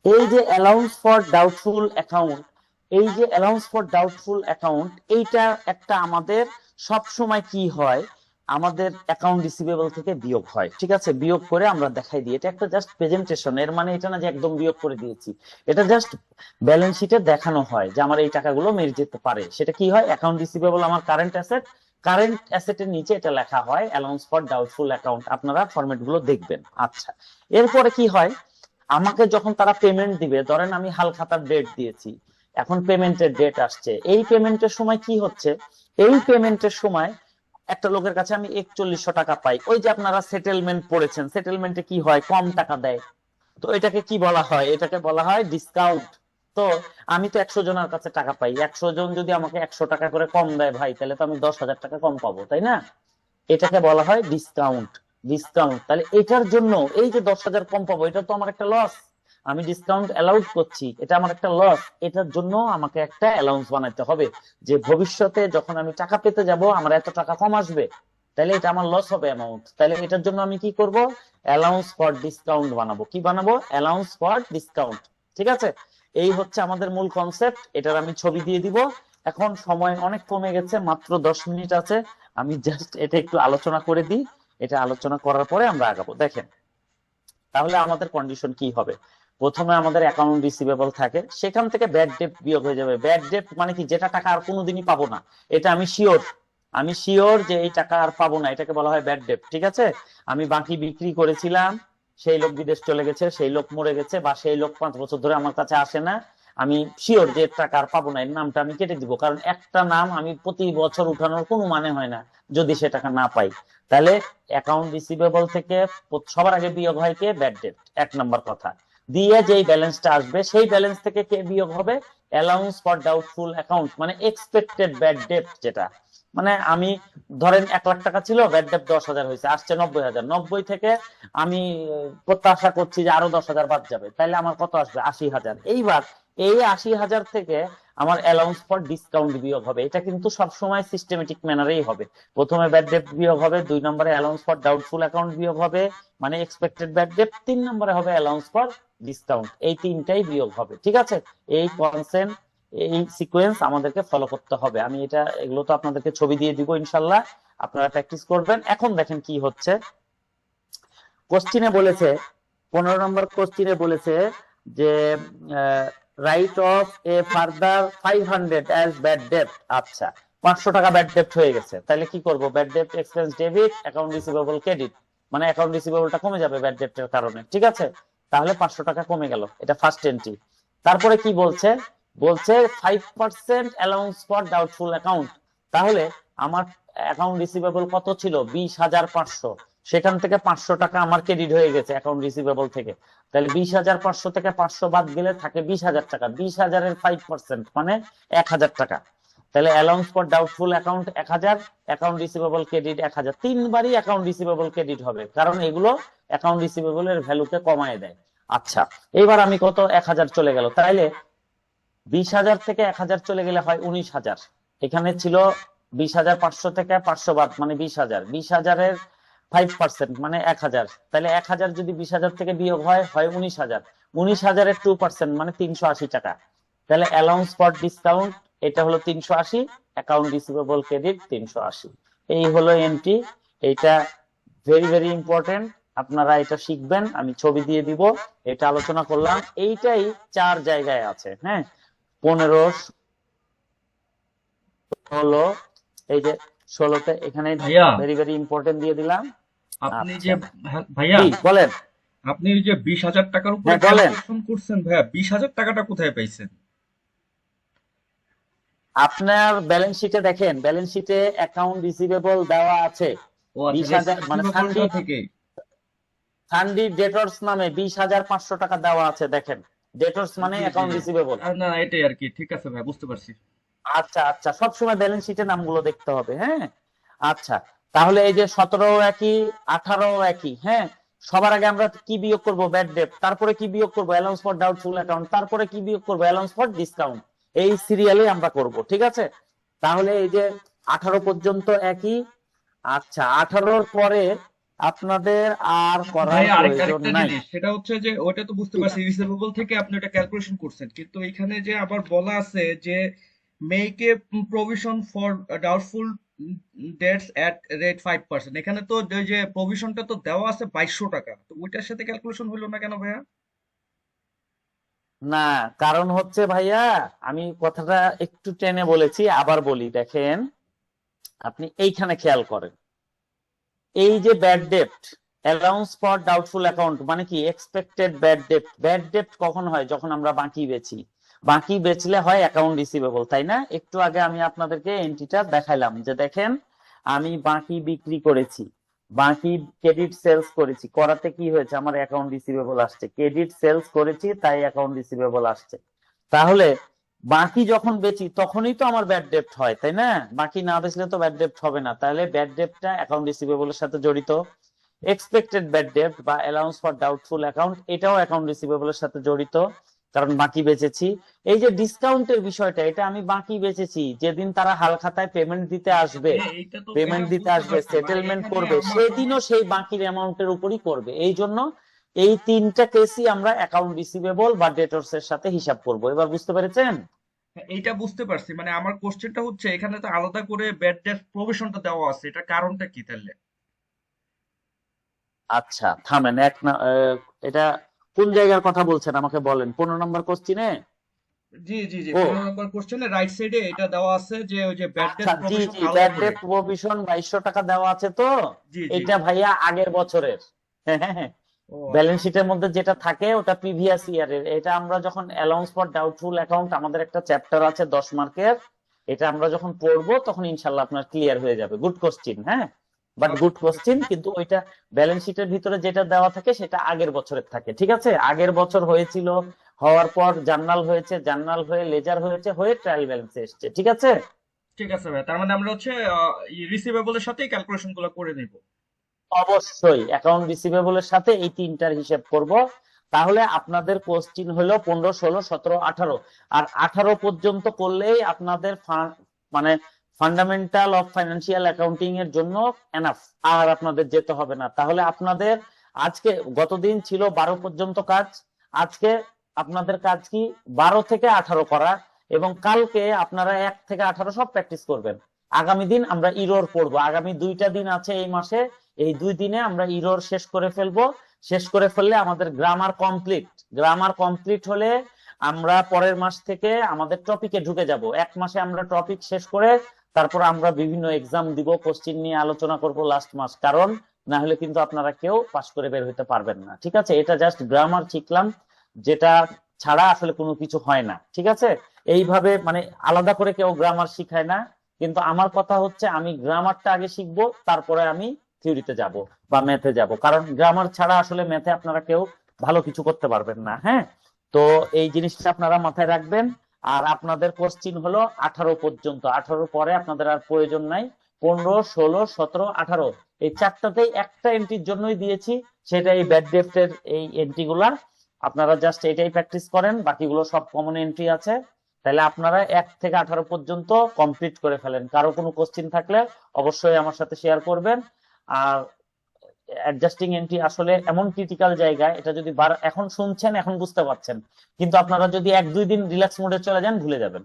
এই যে অ্যালাউন্স ফর ডাউটফুল অ্যাকাউন্ট, এই যে অ্যালাউন্স ফর ডাউটফুল অ্যাকাউন্ট, এইটা একটা আমাদের সব সময় কি হয়, আমাদের অ্যাকাউন্ট রিসিভেবল থেকে বিয়োগ হয়, ঠিক আছে? বিয়োগ করে আমরা দেখাই দিই, এটা একটা জাস্ট প্রেজেন্টেশন, এর মানে এটা না যে একদম বিয়োগ করে দিয়েছি, এটা জাস্ট ব্যালেন্স শিটে দেখানো হয় যে আমার এই টাকাগুলো মেরে যেতে পারে। সেটা কি হয়? অ্যাকাউন্ট রিসিভেবল আমার কারেন্ট অ্যাসেট, কারেন্ট অ্যাসেটের নিচে এটা লেখা হয় অ্যালাউন্স ফর ডাউটফুল অ্যাকাউন্ট। আপনারা ফরম্যাট গুলো দেখবেন। আচ্ছা, এরপরে কি হয়, আমাকে যখন তারা পেমেন্ট দিবে, ধরেন আমি হালখাতার ডেট দিয়েছি, এখন পেমেন্টের ডেট আসছে, এই পেমেন্টের সময় কি হচ্ছে, এই পেমেন্টের সময় একটা লোকের কাছে আমি 4100 টাকা পাই। ওই যে আপনারা সেটেলমেন্ট পড়েছেন, সেটেলমেন্টে কি হয়, কম টাকা দেয়। তো এটাকে কি বলা হয়? এটাকে বলা হয় ডিসকাউন্ট। তো আমি তো 100 জনের কাছে টাকা পাই, 100 জন যদি আমাকে 100 টাকা করে কম দেয় ভাই, তাহলে তো আমি 10,000 টাকা কম পাবো, তাই না? এটাকে বলা হয় ডিসকাউন্ট। ডিসকাউন্ট, তাহলে এটার জন্য এই যে 10,000 কম পাবো, এটা তো আমার একটা লস। আমি ডিসকাউন্ট অ্যালাউড করছি, এটা আমার একটা লস। এটার জন্য আমাকে একটা অ্যালাউন্স বানাইতে হবে, যে ভবিষ্যতে যখন আমি টাকা পেতে যাব আমার এত টাকা কম আসবে, তাহলে এটা আমার লস হবে অ্যামাউন্ট। তাহলে এটার জন্য আমি কি করব? অ্যালাউন্স ফর ডিসকাউন্ট বানাবো। কি বানাবো? অ্যালাউন্স ফর ডিসকাউন্ট, ঠিক আছে? এই হচ্ছে আমাদের মূল কনসেপ্ট। এটার আমি ছবি দিয়ে দিব। এখন সময় অনেক কমে গেছে, মাত্র 10 মিনিট আছে, আমি জাস্ট এটা একটু আলোচনা করে দিই। এটা আলোচনা করার পরে আমরা আগাবো। দেখেন, তাহলে আমাদের কন্ডিশন কি হবে? প্রথমে আমাদের অ্যাকাউন্ট রিসিভেবল থাকে, সেখান থেকে ব্যাড ডেট বিয়োগ হয়ে যাবে। ব্যাড ডেট মানে কি? যেটা টাকা আর কোনোদিনই পাবো না, এটা আমি শিওর। আমি শিওর যে এই টাকা আর পাবো না, এটাকে বলা হয় ব্যাড ডেট, ঠিক আছে? আমি বাকি বিক্রি করেছিলাম, সেই লোক বিদেশ চলে গেছে, সেই লোক মরে গেছে, বা সেই লোক 5 বছর ধরে আমার কাছে আসে না, আমি শিওর যে এর টাকা আর পাবো না, এর নামটা আমি কেটে দিব। কারণ একটা নাম আমি প্রতি বছর উঠানোর কোনো মানে হয় না যদি সে টাকা না পাই। তাহলে অ্যাকাউন্ট রিসিভেবল থেকে সবার আগে বিয়োগ হয় কে? ব্যাড ডেট, 1 নম্বর কথা। দিয়ে যেই ব্যালেন্সটা আসবে সেই ব্যালেন্স থেকে কে বিয়োগ হবে? অ্যালাউন্স ফর ডাউটফুল অ্যাকাউন্ট, মানে এক্সপেক্টেড ব্যাড ডেট। যেটা মানে আমি ধরেন 1 লাখ টাকা ছিল, ব্যাড ডেট 10,000 হয়েছে, আসছে 90,000, 90 থেকে আমি প্রত্যাশা করছি যে আরো 10,000 বাদ যাবে, তাহলে আমার কত আসবে? 80,000। এইবার এই 80,000 থেকে আমার অ্যালাউন্স ফর ডিসকাউন্ট বিয়োগ হবে। এটা কিন্তু সবসময় সিস্টেমেটিক ম্যানারেই হবে। প্রথমে ব্যাড ডেট বিয়োগ হবে, 2 নম্বরে অ্যালাউন্স ফর ডাউটফুল অ্যাকাউন্ট বিয়োগ হবে, মানে এক্সপেক্টেড ব্যাড ডেট, 3 নম্বরে হবে অ্যালাউন্স ফর ডিসকাউন্ট। এই তিনটাই বিয়োগ হবে, ঠিক আছে? এই কনসেপ্ট, এই সিকোয়েন্স আমাদেরকে ফলো করতে হবে। আমি এগুলো তো আপনাদেরকে ছবি দিয়ে দিব ইনশাল্লাহ, আপনারা প্র্যাকটিস করবেন। এখন দেখেন কি হচ্ছে, কোশ্চিনে বলেছে, 15 নম্বর কোশ্চিনে বলেছে যে right of A further 500 as bad date. আচ্ছা, 500 টাকা ব্যাড ডেট হয়ে গেছে, তাহলে কি করব? Bad date expense debit, account receivable credit. মানে অ্যাকাউন্ট রিসিভেবলটা কমে যাবে ব্যাড ডেপ্টের কারণে, ঠিক আছে? তাহলে 500 টাকা কমে গেল, এটা ফার্স্ট এন্ট্রি। তারপরে কি বলছে? বলছে 5% অ্যালাউন্স ফর ডাউটফুল অ্যাকাউন্ট। তাহলে আমার অ্যাকাউন্ট রিসিভেবল কত ছিল? 20,500। সেখান থেকে 500 টাকা আমার ক্রেডিট হয়ে গেছে অ্যাকাউন্ট রিসিভেবল থেকে। তাহলে 20,500 থেকে 500 বাদ গেলে থাকে 20,000 টাকা। 20,000-এর 5% মানে 1,000 টাকা। তাহলে allowance for doubtful account 1,000, account receivable credit 1,000। তিনবারই অ্যাকাউন্ট রিসিভেবল ক্রেডিট হবে, কারণ এগুলো অ্যাকাউন্ট রিসিভেবল এর ভ্যালুকে কমায় দেয়। আচ্ছা, এবার আমি কত? 1,000 চলে গেল। তাইলে 20,000 থেকে 1,000 চলে গেলে হয় 19,000। এখানে ছিল 20,500 থেকে 500 বাদ মানে 20,000। 20,000-এর 5% মানে 1,000। তাহলে 1,000 যদি 20,000 থেকে বিয়োগ হয় 19,000। 19,000-এর 2% মানে 380 টাকা। তাহলে অ্যালাউন্স ফর ডিসকাউন্ট এটা হলো 380, অ্যাকাউন্ট রিসিভেবল ক্রেডিট 380। এই হলো এন্ট্রি। এটা ভেরি ভেরি ইম্পর্টেন্ট, আপনারা এটা শিখবেন। আমি ছবি দিয়ে দিব, এটা আলোচনা করলাম। এইটাই 4 জায়গায় আছে, হ্যাঁ, 15, 16, এই যে 16তে এখানে ভাইয়া, ভেরি ভেরি ইম্পর্টেন্ট দিয়ে দিলাম। আপনি আচ্ছা, যে ভাইয়া, কি বলেন? আপনি যে 20,000 টাকার উপরে হ্যাঁ বলেন। ক্যালকুলেশন করছেন ভাইয়া, 20,000 টাকাটা কোথায় পাইছেন? আপনার ব্যালেন্স শিটে দেখেন, ব্যালেন্স শিটে অ্যাকাউন্ট রিসিভেবল দেওয়া আছে ও আচ্ছা, 20,000 মানে রিসিভেবলটা থেকে। সানডি ডেটর্স নামে 20,500 টাকা দেওয়া আছে। দেখেন, ডেটর্স মানে জি জি অ্যাকাউন্ট জি। রিসিভেবল। না, এটাই আর কি, ঠিক আছে ভাই, বুঝতে পারছি। আচ্ছা আচ্ছা, সবসময় ব্যালেন্স শিটের নামগুলো দেখতে হবে, হ্যাঁ। আচ্ছা, তাহলে এই যে 17 একই, 18 একই, হ্যাঁ। সবার আগে আমরা কি বিয়োগ করব? Bad date. তারপরে কি বিয়োগ করব? Allowance for doubtful account. তারপরে কি বিয়োগ করব? Allowance for discount. এই সিরিয়ালে আমরা করব, ঠিক আছে? তাহলে এই যে 18 পর্যন্ত একই। আচ্ছা, 18-র পরে আপনাদের আর করার ভাই প্রয়োজন আরেকটা নাই। জিনিস, সেটা হচ্ছে যে ওইটা তো বুঝতে পারছি, রিসিভেবল থেকে আপনি ওটা ক্যালকুলেশন করছেন, কিন্তু এখানে যে আবার বলা আছে যে make a provision for doubtful dates at rate 5%, এখানে তো ওই যে প্রভিশনটা তো দেওয়া আছে 2,200 টাকা, তো ওইটার সাথে ক্যালকুলেশন হলো না কেন ভাইয়া? না, কারণ হচ্ছে ভাইয়া, আমি কথাটা একটু টেনে বলেছি, আবার বলি। দেখেন, আপনি এইখানে খেয়াল করেন, এই যে ব্যাড ডেপ্ট, অ্যালাউন্স ফর ডাউটফুল অ্যাকাউন্ট মানে কি? এক্সপেক্টেড ব্যাড ডেপ্ট। ব্যাড ডেপ্ট কখন হয়? যখন আমরা বাকি বেচি। বাকি বেচলে হয় অ্যাকাউন্ট রিসিভেবল, তাই না? একটু আগে আমি আপনাদেরকে এন্ট্রিটা দেখাইলাম যে দেখেন, আমি বাকি বিক্রি করেছি, বাকি ক্রেডিট সেলস করেছি, করাতে কি হয়েছে? আমার অ্যাকাউন্ট রিসিভেবল আসছে। ক্রেডিট সেলস করেছি তাই অ্যাকাউন্ট রিসিভেবল আসছে। তাহলে বাকি যখন বেচি তখনই তো আমার ব্যাড ডেপ্ট হয়, তাই না? বাকি না বেচলে তো ব্যাড ডেপ্ট হবে না। তাহলে ব্যাড ডেপ্টটা অ্যাকাউন্ট রিসিভেবলের সাথে জড়িত। এক্সপেক্টেড ব্যাড ডেপ্ট বা অ্যালাউন্স ফর ডাউটফুল অ্যাকাউন্ট এটাও অ্যাকাউন্ট রিসিভেবলের সাথে জড়িত, কারণ বাকি বেচেছি। এই যে ডিসকাউন্টের বিষয়টা, এটা আমি বাকি বেচেছি, যেদিন তারা হাল খাতায় পেমেন্ট দিতে আসবে, এইটা তো ভাইয়া পেমেন্ট দিতে বুঝতে আসবে, পারছি, মানে সেটেলমেন্ট এখানে করবে, আমার সেদিনও সেই বাকির অ্যামাউন্টের উপরই করবে। এই জন্য এই 3টা কেসই আমরা অ্যাকাউন্ট রিসিভেবল বা ডেটরস এর সাথে হিসাব করব। এবার বুঝতে পেরেছেন? এইটা বুঝতে পারছি, মানে আমার কোশ্চেনটা হচ্ছে এখানে তো আলাদা করে ব্যাড ডেট প্রভিশনটা দেওয়া আছে, এটা কারণটা কি তাহলে? আচ্ছা থামেন, এটা কোন জায়গার কথা বলছেন আমাকে বলেন। 15 নম্বর কোশ্চিনে? জি জি জি, ও 15 নম্বর কোশ্চেনে রাইট সাইডে এটা দেওয়া আছে যে ওই যে ব্যাড ডেট আচ্ছা, জি প্রভিশন জি, আলাদা ব্যাড করে। ডেট প্রভিশন 2,200 টাকা দেওয়া আছে তো। জি জি এটা জি। ভাইয়া আগের বছরের। হ্যাঁ হ্যাঁ হ্যাঁ, ও ব্যালেন্স আচ্ছা। শিটের মধ্যে যেটা থাকে ওটা প্রিভিয়াস ইয়ারের। এটা আমরা যখন অ্যালাউন্স ফর ডাউটফুল অ্যাকাউন্ট, আমাদের একটা চ্যাপ্টার আছে 10 মার্কের, এটা আমরা যখন পড়বো তখন ইনশাল্লাহ আপনার ক্লিয়ার হয়ে যাবে। গুড কোশ্চিন, হ্যাঁ, বাট আচ্ছা, গুড ঠিক আছে। কোশ্চিন। কিন্তু ওইটা ব্যালেন্স শিটের ভিতরে যেটা দেওয়া থাকে সেটা আগের বছরের থাকে, ঠিক আছে? আগের বছর হয়েছিল, হওয়ার পর জার্নাল হয়েছে, জার্নাল হয়ে লেজার হয়েছে, হয়ে ট্রায়াল ব্যালেন্সে এসছে, ঠিক আছে? ঠিক আছে ভাই, তার মানে আমরা হচ্ছে রিসিভেবলের সাথেই ক্যালকুলেশন গুলো করে নিব। অবশ্যই অ্যাকাউন্ট রিসিভেবলের সাথে এই 3টার হিসেব করব। তাহলে আপনাদের কোশ্চিন হলো 15, 16, 17, 18। আর 18 পর্যন্ত করলেই আপনাদের মানে ফান্ডামেন্টাল অফ ফাইন্যান্সিয়াল অ্যাকাউন্টিং এর জন্য এনাফ। আর আপনাদের যেতে হবে না। তাহলে আপনাদের আজকে, গতদিন ছিল 12 পর্যন্ত কাজ, আজকে আপনাদের কাজ কি? 12 থেকে 18 করা, এবং কালকে আপনারা 1 থেকে 18 সব প্র্যাকটিস করবেন। আগামী দিন আমরা ইরোর পড়বো। আগামী 2টা দিন আছে এই মাসে, এই 2 দিনে আমরা ইরোর শেষ করে ফেলবো। শেষ করে ফেললে আমাদের গ্রামার কমপ্লিট। গ্রামার কমপ্লিট হলে আমরা পরের মাস থেকে আমাদের টপিকে ঢুকে যাব। 1 মাসে আমরা টপিক শেষ করে তারপর আমরা বিভিন্ন এক্সাম দিব, কোশ্চিন নিয়ে আলোচনা করব লাস্ট মাস। কারণ না হলে কিন্তু আপনারা কেউ পাশ করে বের হইতে পারবেন না। ঠিক আছে, এটা জাস্ট গ্রামার শিখলাম, যেটা ছাড়া আসলে কোনো কিছু হয় না। ঠিক আছে, এইভাবে মানে আলাদা করে কেউ গ্রামার শিখায় না, কিন্তু আমার কথা হচ্ছে আমি গ্রামারটা আগে শিখবো, তারপরে আমি থিওরিতে যাব বা ম্যাথে যাব, কারণ গ্রামার ছাড়া আসলে ম্যাথে আপনারা কেউ ভালো কিছু করতে পারবেন না। হ্যাঁ, তো এই জিনিসটা আপনারা মাথায় রাখবেন। আর আপনাদের কোশ্চিন হলো 18 পর্যন্ত, 18 পরে আপনাদের আর প্রয়োজন নাই। 15, 16, 17, 18 এই চারটাতেই একটা এন্ট্রির জন্যই দিয়েছি, সেটা এই ব্যাড ডেফটের এই এন্ট্রি গুলা। আপনারা জাস্ট এটাই প্র্যাকটিস করেন, বাকিগুলো সব কমন এন্ট্রি আছে। তাহলে আপনারা 1 থেকে 18 পর্যন্ত কমপ্লিট করে ফেলেন। কারো কোনো কোশ্চিন থাকলে অবশ্যই আমার সাথে শেয়ার করবেন। আর অ্যাডজাস্টিং এন্ট্রি আসলে এমন ক্রিটিক্যাল জায়গা, এটা যদি এখন শুনছেন, এখন বুঝতে পারছেন, কিন্তু আপনারা যদি 1-2 দিন রিল্যাক্স মোডে চলে যান, ভুলে যাবেন।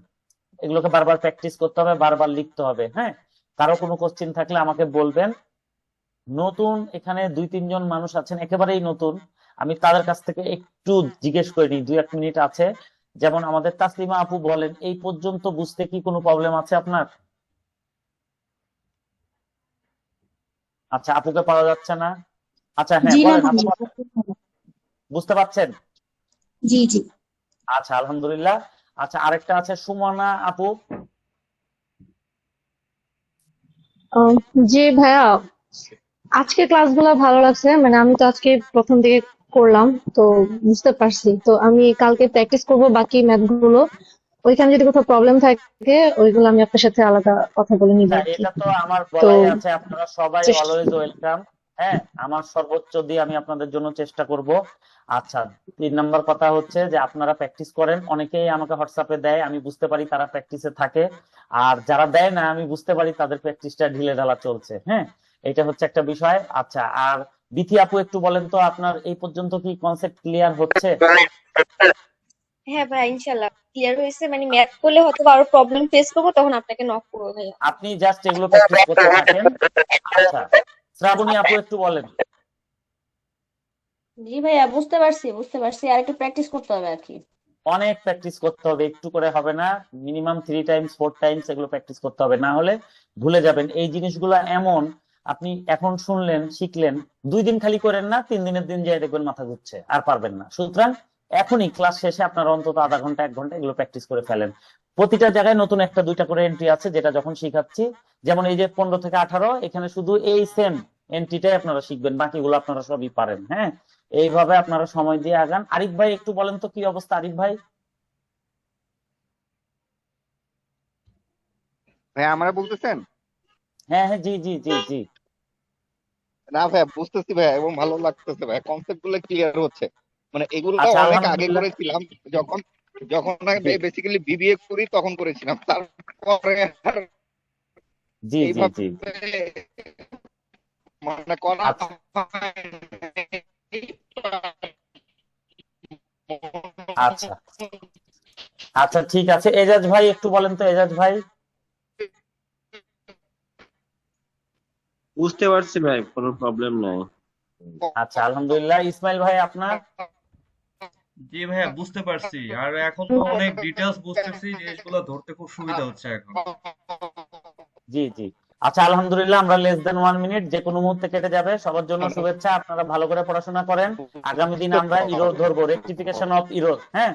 এগুলোকে বারবার প্র্যাকটিস করতে হবে, বারবার লিখতে হবে। হ্যাঁ, কারো কোনো কোশ্চিন থাকলে আমাকে বলবেন। নতুন এখানে 2-3 জন মানুষ আছেন একেবারেই নতুন, আমি তাদের কাছ থেকে একটু জিজ্ঞেস করে নিই, 2-1 মিনিট আছে। যেমন আমাদের তাসলিমা আপু, বলেন এই পর্যন্ত বুঝতে কি কোনো প্রবলেম আছে আপনার? আচ্ছা, আপুকে পাওয়া যাচ্ছে না। আচ্ছা, হ্যাঁ জি না বলেন আপু, ভাইয়া। বুঝতে পারছেন? জি জি। আচ্ছা, আলহামদুলিল্লাহ। আচ্ছা, আরেকটা আছে সুমনা আপু। আহ, জি ভাইয়া, আজকে ক্লাসগুলো ভালো লাগছে, মানে আমি তো আজকে প্রথম দিকে করলাম, তো বুঝতে পারছি। তো আমি কালকে প্র্যাকটিস করব বাকি ম্যাথ গুলো। ওইখানে যদি কোথাও প্রবলেম থাকে ওইগুলো আমি আপনার সাথে আলাদা কথা বলে নিবো হ্যাঁ, আর কি। এটা তো আমার তো বলাই আছে, আপনারা সবাই চেষ্টা- অলওয়েজ ওয়েলকাম। হ্যাঁ, আমার সর্বোচ্চ দিয়ে আমি আপনাদের জন্য চেষ্টা করব। আচ্ছা, 3 নাম্বার কথা হচ্ছে যে আপনারা প্র্যাকটিস করেন। অনেকেই আমাকে হোয়াটসঅ্যাপে দেয়, আমি বুঝতে পারি তারা প্র্যাকটিসে থাকে, আর যারা দেয় না আমি বুঝতে পারি তাদের প্র্যাকটিসটা ঢিলে ঢালা চলছে। হ্যাঁ, এটা হচ্ছে একটা বিষয়। আচ্ছা, আর বিথি আপু একটু বলেন তো, আপনার এই পর্যন্ত কি কনসেপ্ট ক্লিয়ার হচ্ছে? হ্যাঁ ভাই, ইনশাল্লাহ ক্লিয়ার হয়েছে। মানে ম্যাথ করলে হয়তো আরো প্রবলেম ফেস করবো, তখন আপনাকে নক করবো ভাইয়া। আপনি জাস্ট এগুলো প্র্যাকটিস করতে থাকেন। আচ্ছা, শ্রাবণী আপু একটু বলেন। জি ভাইয়া, বুঝতে পারছি, আর একটু প্র্যাকটিস করতে হবে আর কি। অনেক প্র্যাকটিস করতে হবে, একটু করে হবে না, মিনিমাম 3 টাইমস 4 টাইমস এগুলো প্র্যাকটিস করতে হবে, না হলে ভুলে যাবেন। এই জিনিসগুলো এমন, আপনি এখন শুনলেন শিখলেন, 2 দিন খালি করেন না, 3 দিনের দিন যাই দেখবেন মাথা ঘুরছে, আর পারবেন না। সুতরাং এখনই ক্লাস শেষে আপনারা অন্তত আধা ঘন্টা 1 ঘন্টা এগুলো প্র্যাকটিস করে ফেলেন। প্রতিটা জায়গায় নতুন 1-2টা করে এন্ট্রি আছে, যেটা যখন শিখাচ্ছি, যেমন এই যে 15 থেকে 18, এখানে শুধু এই সেম এন্ট্রিটাই আপনারা শিখবেন, বাকিগুলো আপনারা সবই পারেন। হ্যাঁ, এইভাবে আপনারা সময় দিয়ে আগান। আরিফ ভাই একটু বলেন তো, কি অবস্থা আরিফ ভাই? ভাই আমারে বলতেছেন? হ্যাঁ হ্যাঁ, জি জি জি জি। না ভাই, বুঝতেছি ভাই, এবং ভালো লাগতেছে ভাই, কনসেপ্ট গুলো ক্লিয়ার হচ্ছে। মানে এগুলো আচ্ছা, অনেক আগে আলহামদুলিল্লাহ। করেছিলাম, যখন যখন জি বেসিক্যালি বিবিএ করি তখন করেছিলাম, তারপরে আর জি জি এইভাবে জি। মানে করা আচ্ছা আচ্ছা আচ্ছা, ঠিক আছে। এজাজ ভাই একটু বলেন তো, এজাজ ভাই। বুঝতে পারছি ভাই, কোনো প্রবলেম নাই। আচ্ছা, আলহামদুলিল্লাহ। ইসমাইল ভাই আপনার? জি ভাইয়া, বুঝতে পারছি। আর এখন তো অনেক ডিটেলস বুঝতেছি, জিনিসগুলো ধরতে খুব সুবিধা হচ্ছে এখন। জি জি। আচ্ছা, আলহামদুলিল্লাহ। আমরা লেস দেন 1 মিনিট, যে কোনো মুহূর্তে কেটে যাবে। সবার জন্য শুভেচ্ছা, আপনারা ভালো করে পড়াশোনা করেন। আগামী দিন আমরা ইরোর ধরবো, রেকটিফিকেশন অফ ইরোর। হ্যাঁ,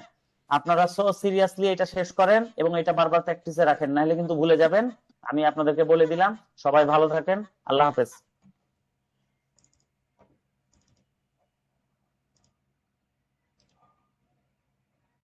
আপনারা সো সিরিয়াসলি এটা শেষ করেন এবং এটা বারবার প্র্যাকটিসে রাখেন, নাহলে কিন্তু ভুলে যাবেন। আমি আপনাদেরকে বলে দিলাম। সবাই ভালো থাকেন, আল্লাহ হাফেজ।